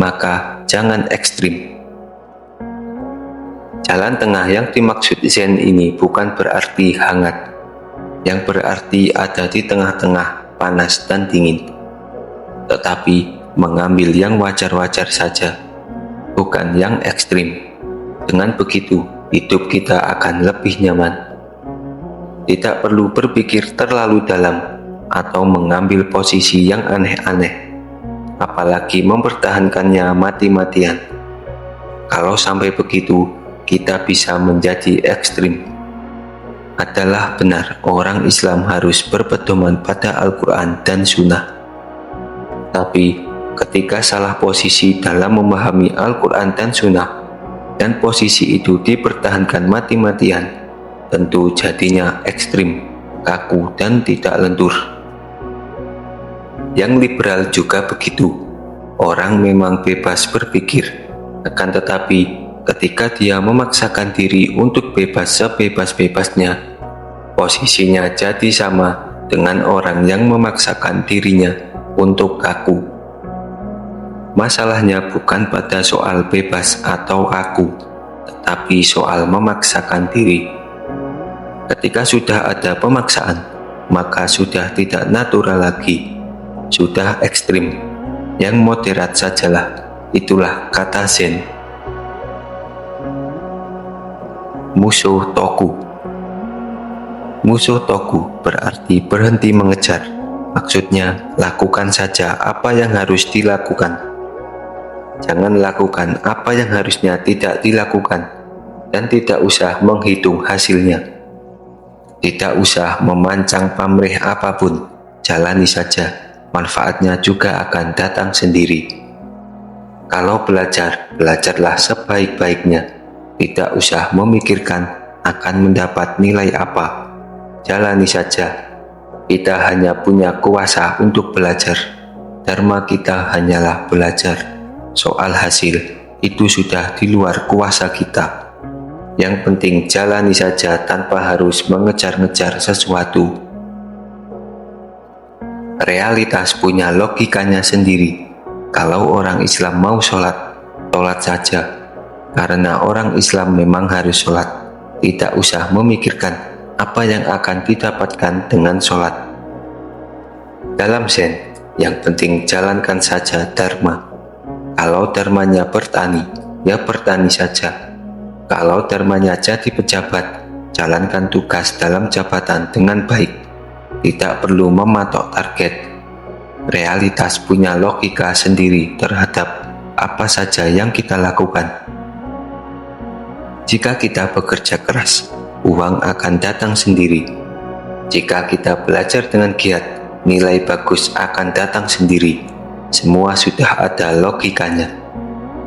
Maka jangan ekstrim. Jalan tengah yang dimaksud Zen ini bukan berarti hangat, yang berarti ada di tengah-tengah panas dan dingin, tetapi mengambil yang wajar-wajar saja, bukan yang ekstrim. Dengan begitu, hidup kita akan lebih nyaman. Tidak perlu berpikir terlalu dalam atau mengambil posisi yang aneh-aneh, apalagi mempertahankannya mati-matian. Kalau sampai begitu, kita bisa menjadi ekstrim. Adalah benar orang Islam harus berpedoman pada Al-Quran dan Sunnah. Tapi ketika salah posisi dalam memahami Al-Quran dan Sunnah, dan posisi itu dipertahankan mati-matian, tentu jadinya ekstrim, kaku dan tidak lentur. Yang liberal juga begitu. Orang memang bebas berpikir, akan tetapi ketika dia memaksakan diri untuk bebas sebebas-bebasnya, posisinya jadi sama dengan orang yang memaksakan dirinya untuk kaku. Masalahnya bukan pada soal bebas atau kaku, tetapi soal memaksakan diri. Ketika sudah ada pemaksaan, maka sudah tidak natural lagi, sudah ekstrim. Yang moderat sajalah, itulah kata Zen. Musuh toku. Musuh toku berarti berhenti mengejar. Maksudnya, lakukan saja apa yang harus dilakukan. Jangan lakukan apa yang harusnya tidak dilakukan, dan tidak usah menghitung hasilnya. Tidak usah memancang pamrih apapun, jalani saja, manfaatnya juga akan datang sendiri. Kalau belajar, belajarlah sebaik-baiknya, tidak usah memikirkan akan mendapat nilai apa, jalani saja. Kita hanya punya kuasa untuk belajar, dharma kita hanyalah belajar. Soal hasil, itu sudah di luar kuasa kita. Yang penting jalani saja tanpa harus mengejar-ngejar sesuatu. Realitas punya logikanya sendiri. Kalau orang Islam mau sholat, sholat saja. Karena orang Islam memang harus sholat. Tidak usah memikirkan apa yang akan didapatkan dengan sholat. Dalam Zen, yang penting jalankan saja dharma. Kalau dharmanya bertani, ya bertani saja. Kalau dharmanya jadi pejabat, jalankan tugas dalam jabatan dengan baik. Tidak perlu mematok target. Realitas punya logika sendiri terhadap apa saja yang kita lakukan. Jika kita bekerja keras, uang akan datang sendiri. Jika kita belajar dengan giat, nilai bagus akan datang sendiri. Semua sudah ada logikanya.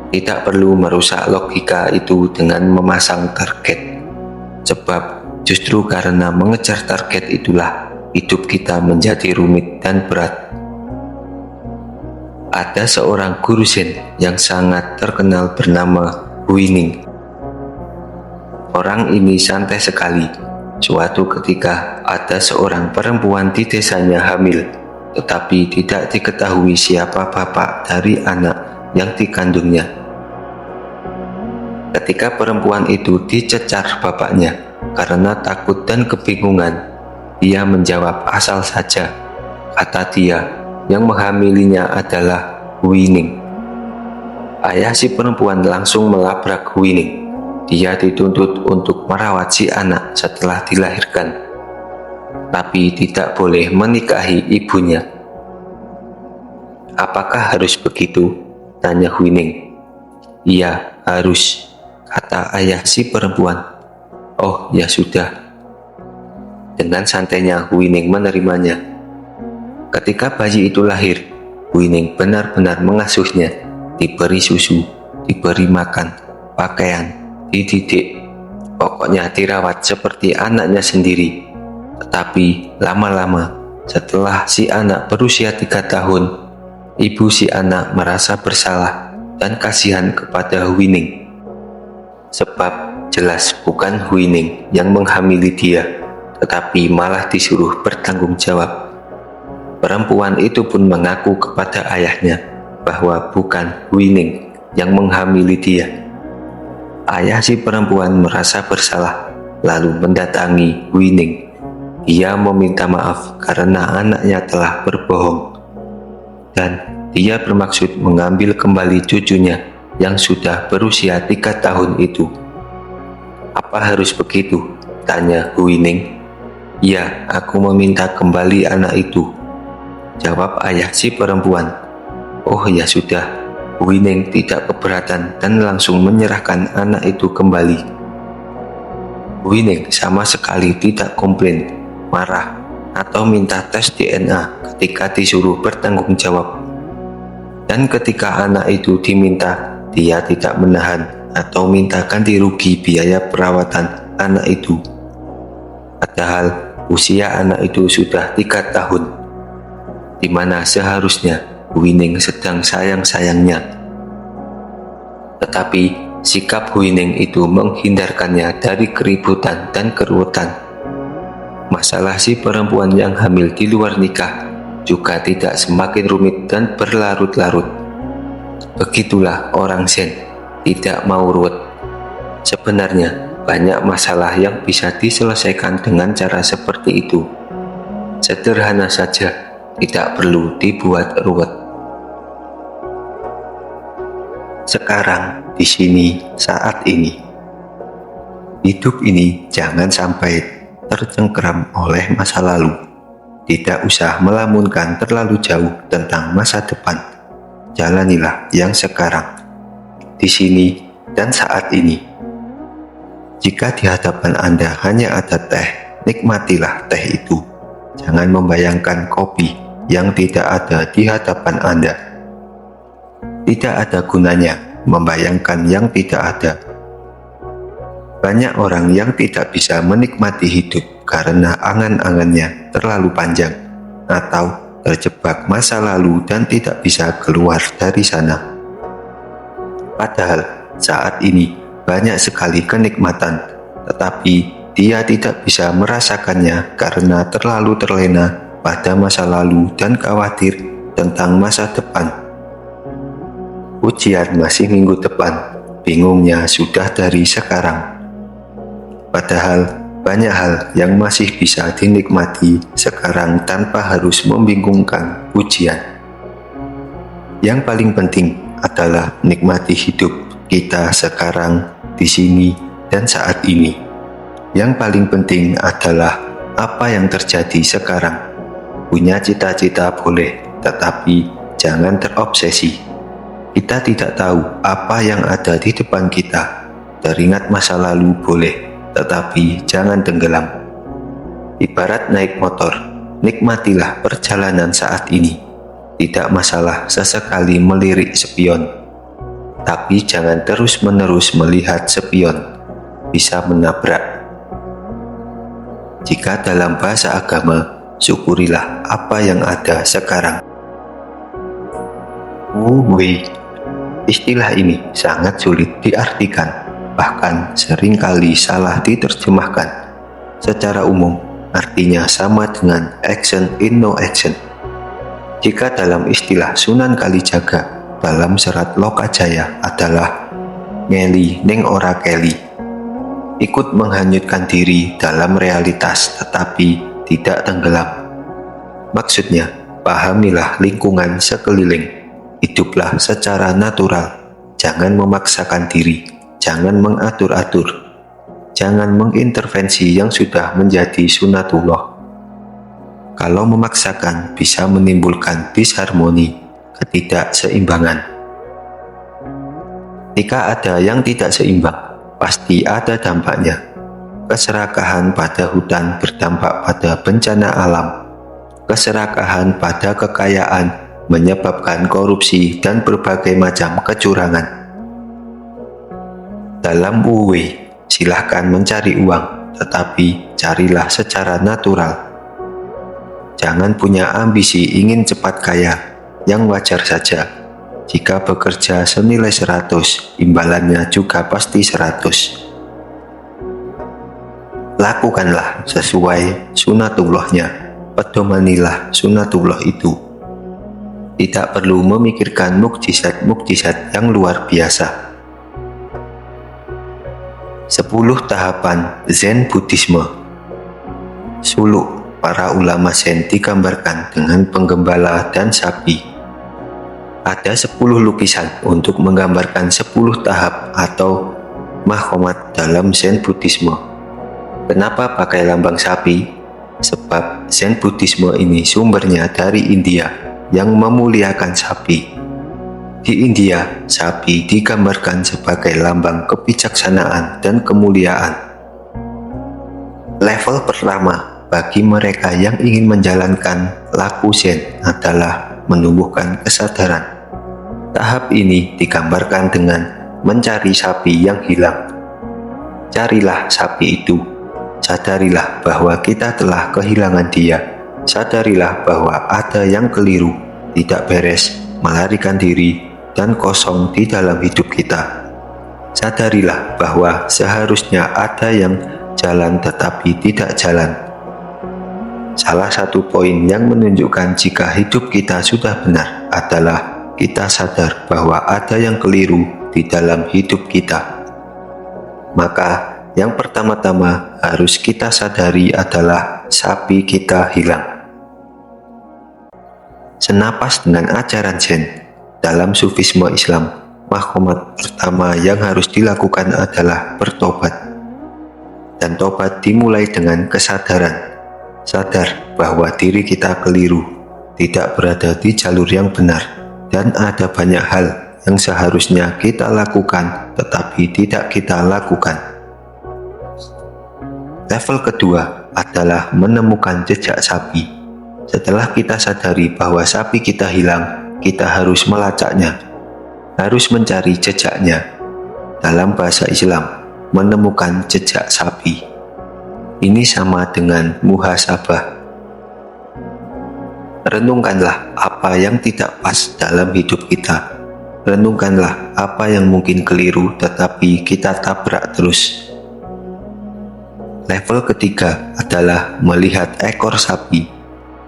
Tidak perlu merusak logika itu dengan memasang target. Sebab justru karena mengejar target itulah hidup kita menjadi rumit dan berat. Ada seorang guru Zen yang sangat terkenal bernama Huining. Orang ini santai sekali. Suatu ketika ada seorang perempuan di desanya hamil, tetapi tidak diketahui siapa bapak dari anak yang dikandungnya. Ketika perempuan itu dicecar bapaknya karena takut dan kebingungan, dia menjawab asal saja. Kata dia, yang menghamilinya adalah Huining. Ayah si perempuan langsung melabrak Huining. Dia dituntut untuk merawat si anak setelah dilahirkan, tapi tidak boleh menikahi ibunya. "Apakah harus begitu?" tanya Huining. "Iya, harus," kata ayah si perempuan. "Oh, ya sudah." Dengan santainya Huining menerimanya. Ketika bayi itu lahir, Huining benar-benar mengasuhnya, diberi susu, diberi makan, pakaian, dididik, pokoknya dirawat seperti anaknya sendiri. Tetapi lama-lama, setelah si anak berusia 3 tahun, ibu si anak merasa bersalah dan kasihan kepada Huining. Sebab jelas bukan Huining yang menghamili dia, tetapi malah disuruh bertanggung jawab. Perempuan itu pun mengaku kepada ayahnya bahwa bukan Huining yang menghamili dia. Ayah si perempuan merasa bersalah, lalu mendatangi Huining. Dia meminta maaf karena anaknya telah berbohong, dan dia bermaksud mengambil kembali cucunya yang sudah berusia 3 tahun itu. "Apa harus begitu?" tanya Huining. "Ya, aku meminta kembali anak itu," jawab ayah si perempuan. "Oh ya sudah." Huining tidak keberatan dan langsung menyerahkan anak itu kembali. Huining sama sekali tidak komplain, marah, atau minta tes DNA ketika disuruh bertanggung jawab. Dan ketika anak itu diminta, dia tidak menahan atau minta ganti rugi biaya perawatan anak itu. Padahal usia anak itu sudah 3 tahun, di mana seharusnya Huining sedang sayang-sayangnya. Tetapi sikap Huining itu menghindarkannya dari keributan dan keruwetan. Masalah si perempuan yang hamil di luar nikah juga tidak semakin rumit dan berlarut-larut. Begitulah orang Zen, tidak mau ruwet. Sebenarnya banyak masalah yang bisa diselesaikan dengan cara seperti itu. Sederhana saja, tidak perlu dibuat ruwet. Sekarang, di sini, saat ini. Hidup ini jangan sampai tercengkeram oleh masa lalu. Tidak usah melamunkan terlalu jauh tentang masa depan. Jalanilah yang sekarang, di sini dan saat ini. Jika di hadapan Anda hanya ada teh, nikmatilah teh itu. Jangan membayangkan kopi yang tidak ada di hadapan Anda. Tidak ada gunanya membayangkan yang tidak ada. Banyak orang yang tidak bisa menikmati hidup karena angan-angannya terlalu panjang atau terjebak masa lalu dan tidak bisa keluar dari sana. Padahal saat ini banyak sekali kenikmatan, tetapi dia tidak bisa merasakannya karena terlalu terlena pada masa lalu dan khawatir tentang masa depan. Ujian masih minggu depan, bingungnya sudah dari sekarang. Padahal banyak hal yang masih bisa dinikmati sekarang tanpa harus membingungkan ujian. Yang paling penting adalah nikmati hidup kita sekarang, di sini, dan saat ini. Yang paling penting adalah apa yang terjadi sekarang. Punya cita-cita boleh, tetapi jangan terobsesi. Kita tidak tahu apa yang ada di depan kita. Teringat masa lalu boleh, tetapi jangan tenggelam. Ibarat naik motor, nikmatilah perjalanan saat ini. Tidak masalah sesekali melirik spion, tapi jangan terus-menerus melihat spion, bisa menabrak. Jika dalam bahasa agama, syukurilah apa yang ada sekarang. Istilah ini sangat sulit diartikan, bahkan seringkali salah diterjemahkan. Secara umum, artinya sama dengan action in no action. Jika dalam istilah Sunan Kalijaga dalam serat Lokajaya adalah ngeli ning ora keli, ikut menghanyutkan diri dalam realitas tetapi tidak tenggelam. Maksudnya, pahamilah lingkungan sekeliling. Hiduplah secara natural, jangan memaksakan diri, jangan mengatur-atur, jangan mengintervensi yang sudah menjadi sunatullah. Kalau memaksakan bisa menimbulkan disharmoni, ketidakseimbangan. Jika ada yang tidak seimbang, pasti ada dampaknya. Keserakahan pada hutan berdampak pada bencana alam. Keserakahan pada kekayaan menyebabkan korupsi dan berbagai macam kecurangan. Dalam Wu-Wei, silahkan mencari uang, tetapi carilah secara natural. Jangan punya ambisi ingin cepat kaya, yang wajar saja. Jika bekerja senilai 100, imbalannya juga pasti 100. Lakukanlah sesuai sunatullahnya, pedomanilah sunatullah itu. Tidak perlu memikirkan mukjizat-mukjizat yang luar biasa. 10 tahapan Zen Buddhisme. Suluk para ulama Zen digambarkan dengan penggembala dan sapi. Ada 10 lukisan untuk menggambarkan 10 tahap atau mahkomat dalam Zen Buddhisme. Kenapa pakai lambang sapi? Sebab Zen Buddhisme ini sumbernya dari India yang memuliakan sapi. Di India, sapi digambarkan sebagai lambang kebijaksanaan dan kemuliaan. Level pertama bagi mereka yang ingin menjalankan laku Zen adalah menumbuhkan kesadaran. Tahap ini digambarkan dengan mencari sapi yang hilang. Carilah sapi itu. Sadarilah bahwa kita telah kehilangan dia. Sadarilah bahwa ada yang keliru, tidak beres, melarikan diri, dan kosong di dalam hidup kita. Sadarilah bahwa seharusnya ada yang jalan tetapi tidak jalan. Salah satu poin yang menunjukkan jika hidup kita sudah benar adalah kita sadar bahwa ada yang keliru di dalam hidup kita. Maka yang pertama-tama harus kita sadari adalah sapi kita hilang. Senapas dengan ajaran Zen, dalam sufisme Islam, mahkomat pertama yang harus dilakukan adalah bertobat. Dan tobat dimulai dengan kesadaran. Sadar bahwa diri kita keliru, tidak berada di jalur yang benar, dan ada banyak hal yang seharusnya kita lakukan tetapi tidak kita lakukan. Level kedua adalah menemukan jejak sapi. Setelah kita sadari bahwa sapi kita hilang, kita harus melacaknya, harus mencari jejaknya. Dalam bahasa Islam, menemukan jejak sapi. Ini sama dengan muhasabah. Renungkanlah apa yang tidak pas dalam hidup kita. Renungkanlah apa yang mungkin keliru tetapi kita tabrak terus. Level ketiga adalah melihat ekor sapi.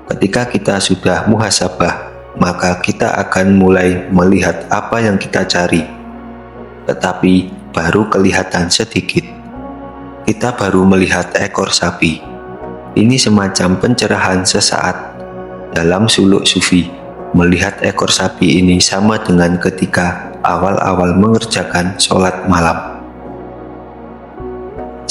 Ketika kita sudah muhasabah, maka kita akan mulai melihat apa yang kita cari. Tetapi baru kelihatan sedikit. Kita baru melihat ekor sapi. Ini semacam pencerahan sesaat. Dalam suluk sufi, melihat ekor sapi ini sama dengan ketika awal-awal mengerjakan sholat malam.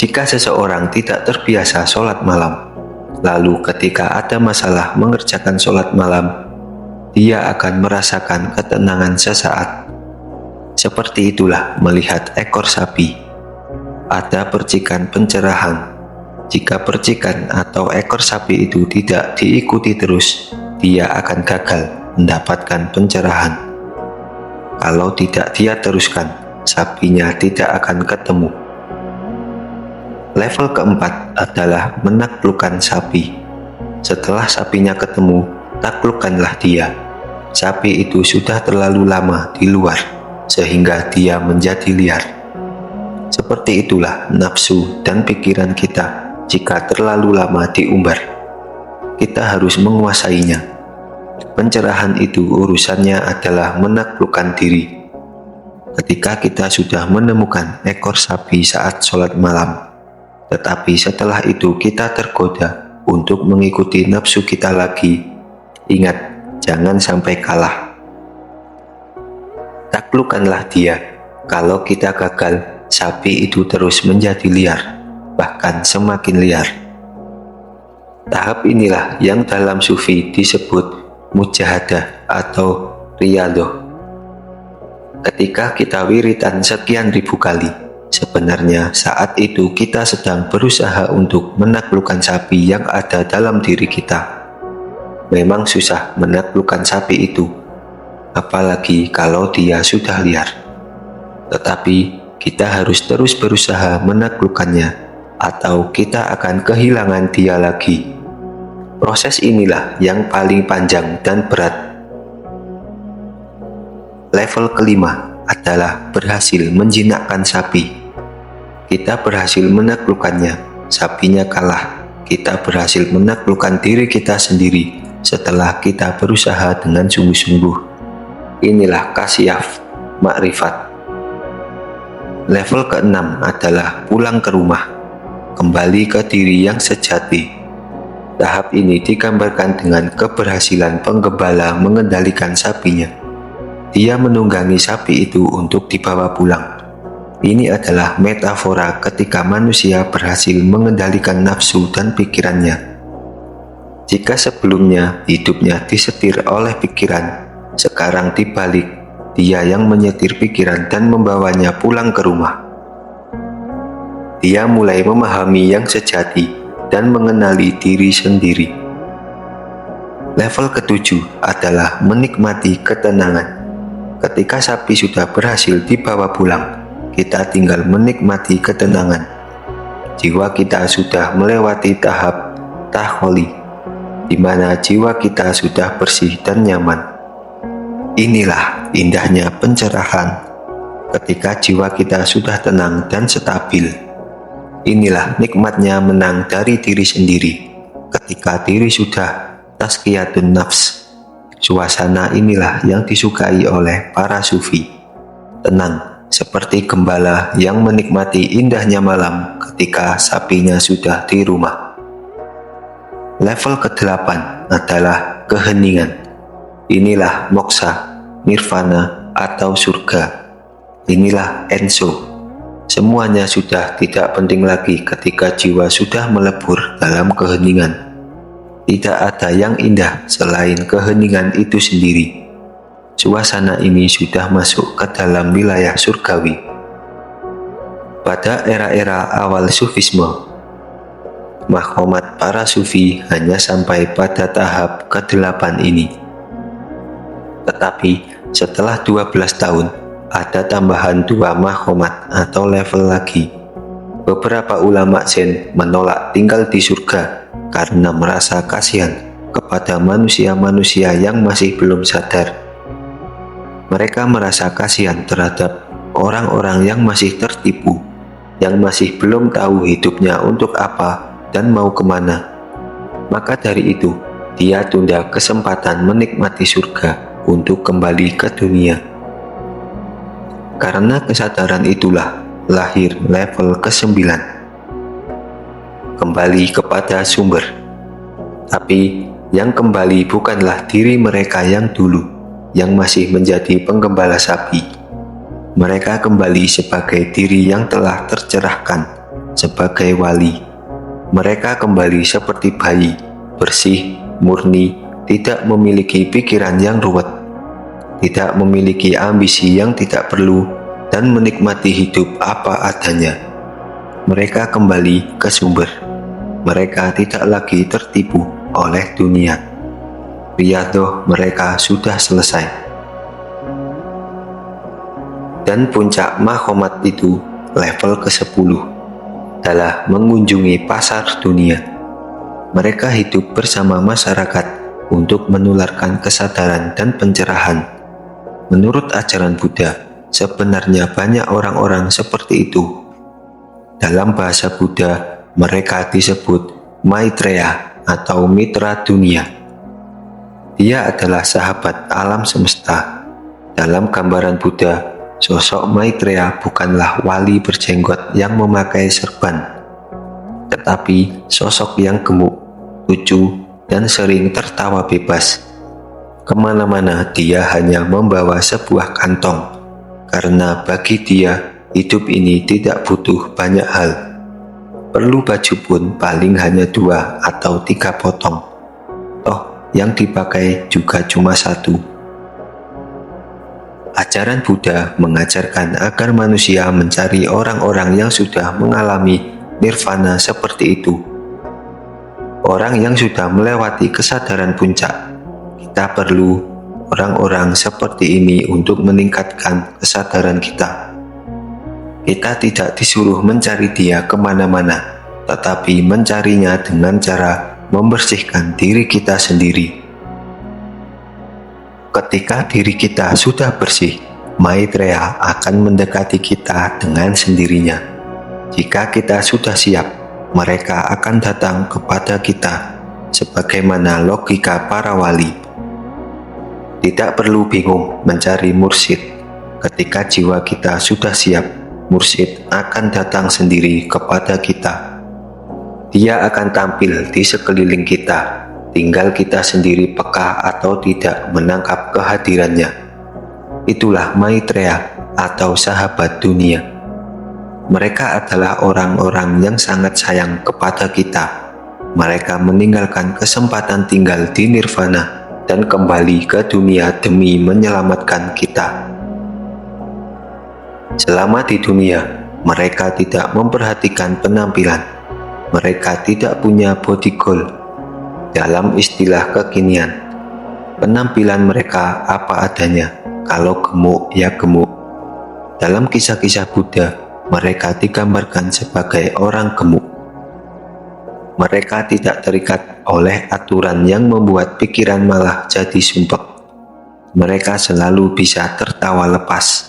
Jika seseorang tidak terbiasa sholat malam, lalu ketika ada masalah mengerjakan sholat malam, dia akan merasakan ketenangan sesaat. Seperti itulah melihat ekor sapi. Ada percikan pencerahan. Jika percikan atau ekor sapi itu tidak diikuti terus, dia akan gagal mendapatkan pencerahan. Kalau tidak dia teruskan, sapinya tidak akan ketemu. Level keempat adalah menaklukkan sapi. Setelah sapinya ketemu, taklukkanlah dia. Sapi itu sudah terlalu lama di luar, sehingga dia menjadi liar. Seperti itulah nafsu dan pikiran kita jika terlalu lama diumbar. Kita harus menguasainya. Pencerahan itu urusannya adalah menaklukkan diri. Ketika kita sudah menemukan ekor sapi saat sholat malam, tetapi setelah itu kita tergoda untuk mengikuti nafsu kita lagi, ingat, jangan sampai kalah. Taklukkanlah dia. Kalau kita gagal, sapi itu terus menjadi liar, bahkan semakin liar. Tahap inilah yang dalam sufi disebut mujahadah atau riyadoh. Ketika kita wiritan sekian ribu kali, sebenarnya saat itu kita sedang berusaha untuk menaklukkan sapi yang ada dalam diri kita. Memang susah menaklukkan sapi itu, apalagi kalau dia sudah liar. Tetapi kita harus terus berusaha menaklukkannya, atau kita akan kehilangan dia lagi. Proses inilah yang paling panjang dan berat. Level kelima adalah berhasil menjinakkan sapi. Kita berhasil menaklukkannya, sapinya kalah. Kita berhasil menaklukkan diri kita sendiri setelah kita berusaha dengan sungguh-sungguh. Inilah kasyaf, makrifat. Level keenam adalah pulang ke rumah, kembali ke diri yang sejati. Tahap ini digambarkan dengan keberhasilan penggembala mengendalikan sapinya. Dia menunggangi sapi itu untuk dibawa pulang. Ini adalah metafora ketika manusia berhasil mengendalikan nafsu dan pikirannya. Jika sebelumnya hidupnya disetir oleh pikiran, sekarang dibalik, dia yang menyetir pikiran dan membawanya pulang ke rumah. Dia mulai memahami yang sejati dan mengenali diri sendiri. Level ketujuh adalah menikmati ketenangan. Ketika sapi sudah berhasil dibawa pulang, kita tinggal menikmati ketenangan. Jiwa kita sudah melewati tahap taholi, di mana jiwa kita sudah bersih dan nyaman. Inilah indahnya pencerahan ketika jiwa kita sudah tenang dan stabil. Inilah nikmatnya menang dari diri sendiri ketika diri sudah tazkiyatun nafs. Suasana inilah yang disukai oleh para sufi. Tenang, seperti gembala yang menikmati indahnya malam ketika sapinya sudah di rumah. Level ke-8 adalah keheningan. Inilah moksa, nirvana atau surga. Inilah enso. Semuanya sudah tidak penting lagi ketika jiwa sudah melebur dalam keheningan. Tidak ada yang indah selain keheningan itu sendiri. Suasana ini sudah masuk ke dalam wilayah surgawi. Pada era-era awal sufisme, makhomat para sufi hanya sampai pada tahap ke-8 ini. Tetapi setelah 12 tahun, ada tambahan 2 makhomat atau level lagi. Beberapa ulama Zen menolak tinggal di surga karena merasa kasihan kepada manusia-manusia yang masih belum sadar. Mereka merasa kasihan terhadap orang-orang yang masih tertipu, yang masih belum tahu hidupnya untuk apa dan mau kemana. Maka dari itu, dia tunda kesempatan menikmati surga untuk kembali ke dunia. Karena kesadaran itulah lahir level ke-9. Kembali kepada sumber. Tapi yang kembali bukanlah diri mereka yang dulu, yang masih menjadi penggembala sapi. Mereka kembali sebagai diri yang telah tercerahkan, sebagai wali. Mereka kembali seperti bayi, bersih, murni, tidak memiliki pikiran yang ruwet, tidak memiliki ambisi yang tidak perlu, dan menikmati hidup apa adanya. Mereka kembali ke sumber. Mereka tidak lagi tertipu oleh dunia. Riyadoh mereka sudah selesai. Dan puncak makhomat itu, level ke-10, adalah mengunjungi pasar dunia. Mereka hidup bersama masyarakat untuk menularkan kesadaran dan pencerahan. Menurut ajaran Buddha, sebenarnya banyak orang-orang seperti itu. Dalam bahasa Buddha, mereka disebut Maitreya atau mitra dunia. Dia adalah sahabat alam semesta. Dalam gambaran Buddha, sosok Maitreya bukanlah wali berjenggot yang memakai serban, tetapi sosok yang gemuk, lucu, dan sering tertawa bebas. Kemana-mana dia hanya membawa sebuah kantong karena bagi dia hidup ini tidak butuh banyak hal. Perlu baju pun paling hanya 2 atau 3 potong. Toh yang dipakai juga cuma 1. Ajaran Buddha mengajarkan agar manusia mencari orang-orang yang sudah mengalami nirvana seperti itu. Orang yang sudah melewati kesadaran puncak. Kita perlu orang-orang seperti ini untuk meningkatkan kesadaran kita. Kita tidak disuruh mencari dia kemana-mana, tetapi mencarinya dengan cara membersihkan diri kita sendiri. Ketika diri kita sudah bersih, Maitreya akan mendekati kita dengan sendirinya. Jika kita sudah siap, mereka akan datang kepada kita, sebagaimana logika para wali. Tidak perlu bingung mencari mursyid. Ketika jiwa kita sudah siap, mursyid akan datang sendiri kepada kita. Dia akan tampil di sekeliling kita, tinggal kita sendiri peka atau tidak menangkap kehadirannya. Itulah Maitreya atau sahabat dunia. Mereka adalah orang-orang yang sangat sayang kepada kita. Mereka meninggalkan kesempatan tinggal di nirvana dan kembali ke dunia demi menyelamatkan kita. Selama di dunia, mereka tidak memperhatikan penampilan. Mereka tidak punya body goal. Dalam istilah kekinian, penampilan mereka apa adanya. Kalau gemuk, ya gemuk. Dalam kisah-kisah Buddha, mereka digambarkan sebagai orang gemuk. Mereka tidak terikat oleh aturan yang membuat pikiran malah jadi sumpek. Mereka selalu bisa tertawa lepas.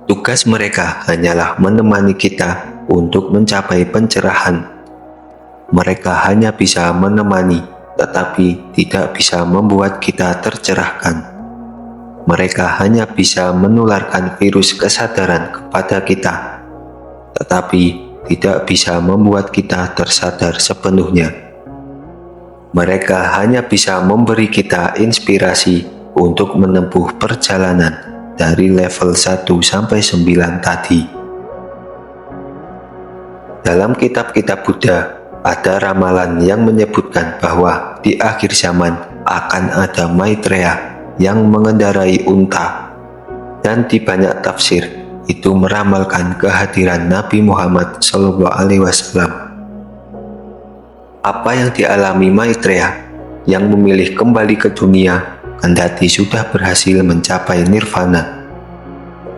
Tugas mereka hanyalah menemani kita untuk mencapai pencerahan. Mereka hanya bisa menemani, tetapi tidak bisa membuat kita tercerahkan. Mereka hanya bisa menularkan virus kesadaran kepada kita, tetapi tidak bisa membuat kita tersadar sepenuhnya. Mereka hanya bisa memberi kita inspirasi untuk menempuh perjalanan dari level 1 sampai 9 tadi. Dalam kitab-kitab Buddha, ada ramalan yang menyebutkan bahwa di akhir zaman akan ada Maitreya yang mengendarai unta, dan di banyak tafsir itu meramalkan kehadiran Nabi Muhammad SAW. Apa yang dialami Maitreya yang memilih kembali ke dunia kendati sudah berhasil mencapai nirvana,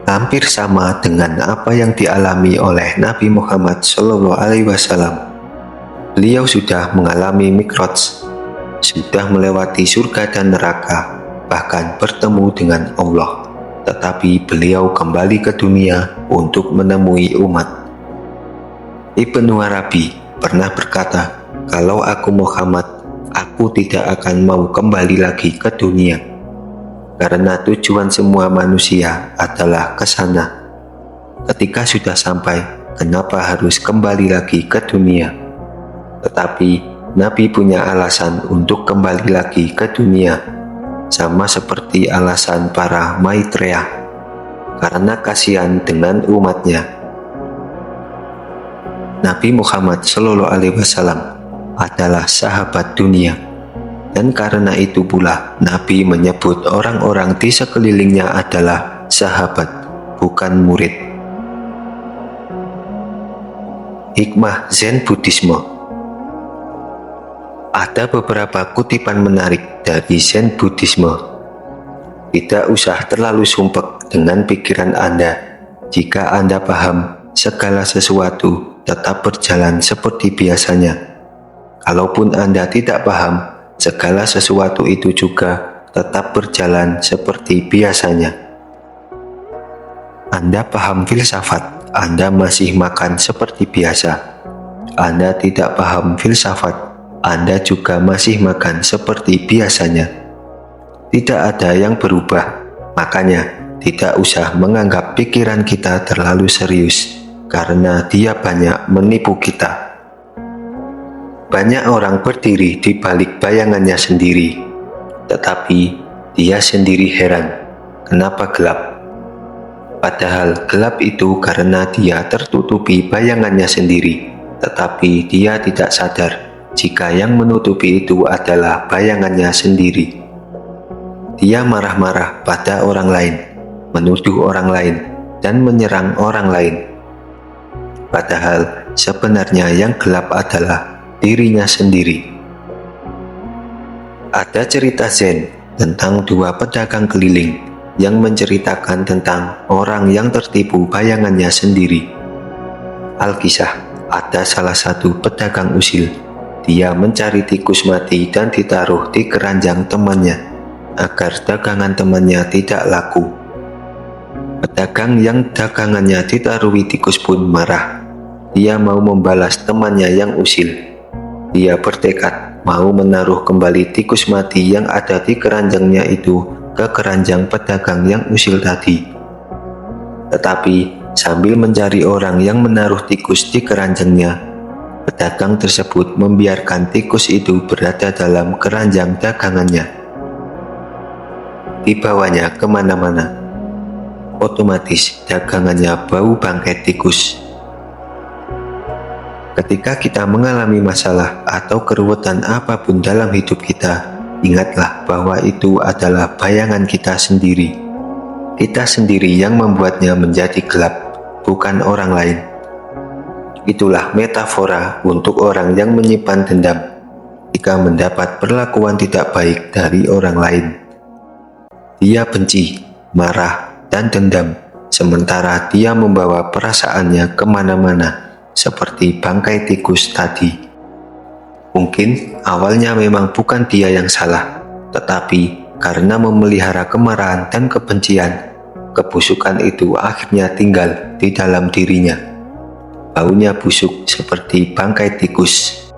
hampir sama dengan apa yang dialami oleh Nabi Muhammad SAW. Beliau sudah mengalami mikraj, sudah melewati surga dan neraka, bahkan bertemu dengan Allah, tetapi beliau kembali ke dunia untuk menemui umat. Ibnu Arabi pernah berkata, "Kalau aku Muhammad, aku tidak akan mau kembali lagi ke dunia, karena tujuan semua manusia adalah ke sana. Ketika sudah sampai, kenapa harus kembali lagi ke dunia?" Tetapi Nabi punya alasan untuk kembali lagi ke dunia, sama seperti alasan para Maitreya, karena kasihan dengan umatnya. Nabi Muhammad SAW adalah sahabat dunia, dan karena itu pula Nabi menyebut orang-orang di sekelilingnya adalah sahabat, bukan murid. Hikmah Zen Buddhisme. Ada beberapa kutipan menarik dari Zen Buddhisme. Tidak usah terlalu sumpek dengan pikiran Anda. Jika Anda paham, segala sesuatu tetap berjalan seperti biasanya. Kalaupun Anda tidak paham, segala sesuatu itu juga tetap berjalan seperti biasanya. Anda paham filsafat, Anda masih makan seperti biasa. Anda tidak paham filsafat, Anda juga masih makan seperti biasanya. Tidak ada yang berubah, makanya tidak usah menganggap pikiran kita terlalu serius, karena dia banyak menipu kita. Banyak orang berdiri di balik bayangannya sendiri, tetapi dia sendiri heran, kenapa gelap? Padahal gelap itu karena dia tertutupi bayangannya sendiri, tetapi dia tidak sadar jika yang menutupi itu adalah bayangannya sendiri. Dia marah-marah pada orang lain, menuduh orang lain, dan menyerang orang lain. Padahal sebenarnya yang gelap adalah dirinya sendiri. Ada cerita Zen tentang dua pedagang keliling yang menceritakan tentang orang yang tertipu bayangannya sendiri. Alkisah, ada salah satu pedagang usil. Dia mencari tikus mati dan ditaruh di keranjang temannya agar dagangan temannya tidak laku. Pedagang yang dagangannya ditaruhi tikus pun marah. Dia mau membalas temannya yang usil. Dia bertekad mau menaruh kembali tikus mati yang ada di keranjangnya itu ke keranjang pedagang yang usil tadi. Tetapi sambil mencari orang yang menaruh tikus di keranjangnya, pedagang tersebut membiarkan tikus itu berada dalam keranjang dagangannya. Dibawanya kemana-mana. Otomatis dagangannya bau bangkai tikus. Ketika kita mengalami masalah atau keruwetan apapun dalam hidup kita, ingatlah bahwa itu adalah bayangan kita sendiri. Kita sendiri yang membuatnya menjadi gelap, bukan orang lain. Itulah metafora untuk orang yang menyimpan dendam jika mendapat perlakuan tidak baik dari orang lain. Dia benci, marah, dan dendam, sementara dia membawa perasaannya kemana-mana, seperti bangkai tikus tadi. Mungkin awalnya memang bukan dia yang salah, tetapi karena memelihara kemarahan dan kebencian, kebusukan itu akhirnya tinggal di dalam dirinya. Baunya busuk seperti bangkai tikus.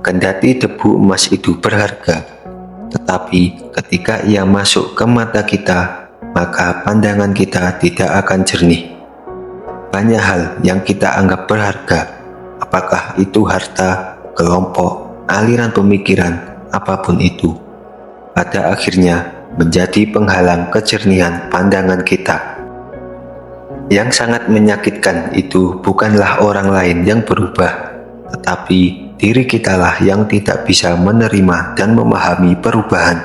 Kendati debu emas itu berharga, tetapi ketika ia masuk ke mata kita, maka pandangan kita tidak akan jernih. Banyak hal yang kita anggap berharga, apakah itu harta, kelompok, aliran pemikiran, apapun itu, pada akhirnya menjadi penghalang kejernihan pandangan kita. Yang sangat menyakitkan itu bukanlah orang lain yang berubah, tetapi diri kitalah yang tidak bisa menerima dan memahami perubahan.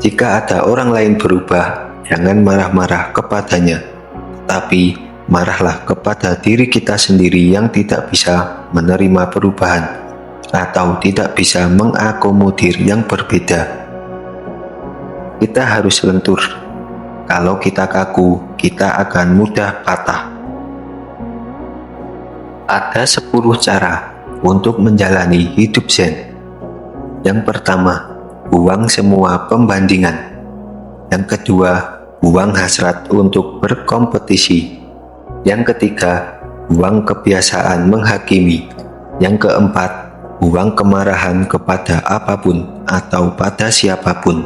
Jika ada orang lain berubah, jangan marah-marah kepadanya, tetapi marahlah kepada diri kita sendiri yang tidak bisa menerima perubahan atau tidak bisa mengakomodir yang berbeda. Kita harus lentur. Kalau kita kaku, kita akan mudah patah. Ada 10 cara untuk menjalani hidup Zen. Yang pertama, buang semua pembandingan. Yang kedua, buang hasrat untuk berkompetisi. Yang ketiga, buang kebiasaan menghakimi. Yang keempat, buang kemarahan kepada apapun atau pada siapapun.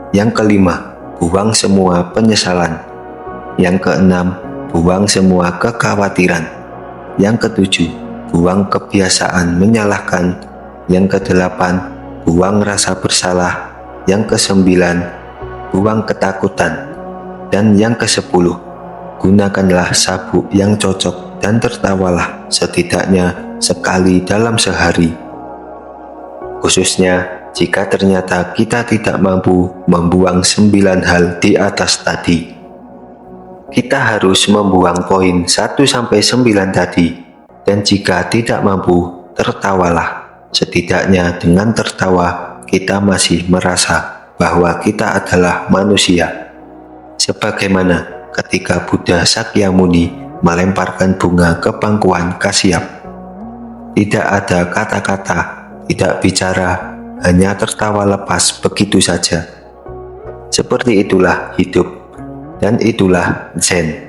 Yang kelima, buang semua penyesalan. Yang keenam, buang semua kekhawatiran. Yang ketujuh, buang kebiasaan menyalahkan. Yang kedelapan, buang rasa bersalah. Yang kesembilan, buang ketakutan. Dan yang kesepuluh, gunakanlah sabuk yang cocok dan tertawalah setidaknya sekali dalam sehari. Khususnya jika ternyata kita tidak mampu membuang 9 hal di atas tadi. Kita harus membuang poin 1-9 tadi, dan jika tidak mampu, tertawalah. Setidaknya dengan tertawa, kita masih merasa bahwa kita adalah manusia. Sebagaimana ketika Buddha Sakyamuni melemparkan bunga ke pangkuan Kasyap. Tidak ada kata-kata, tidak bicara, hanya tertawa lepas begitu saja. Seperti itulah hidup, dan itulah Zen.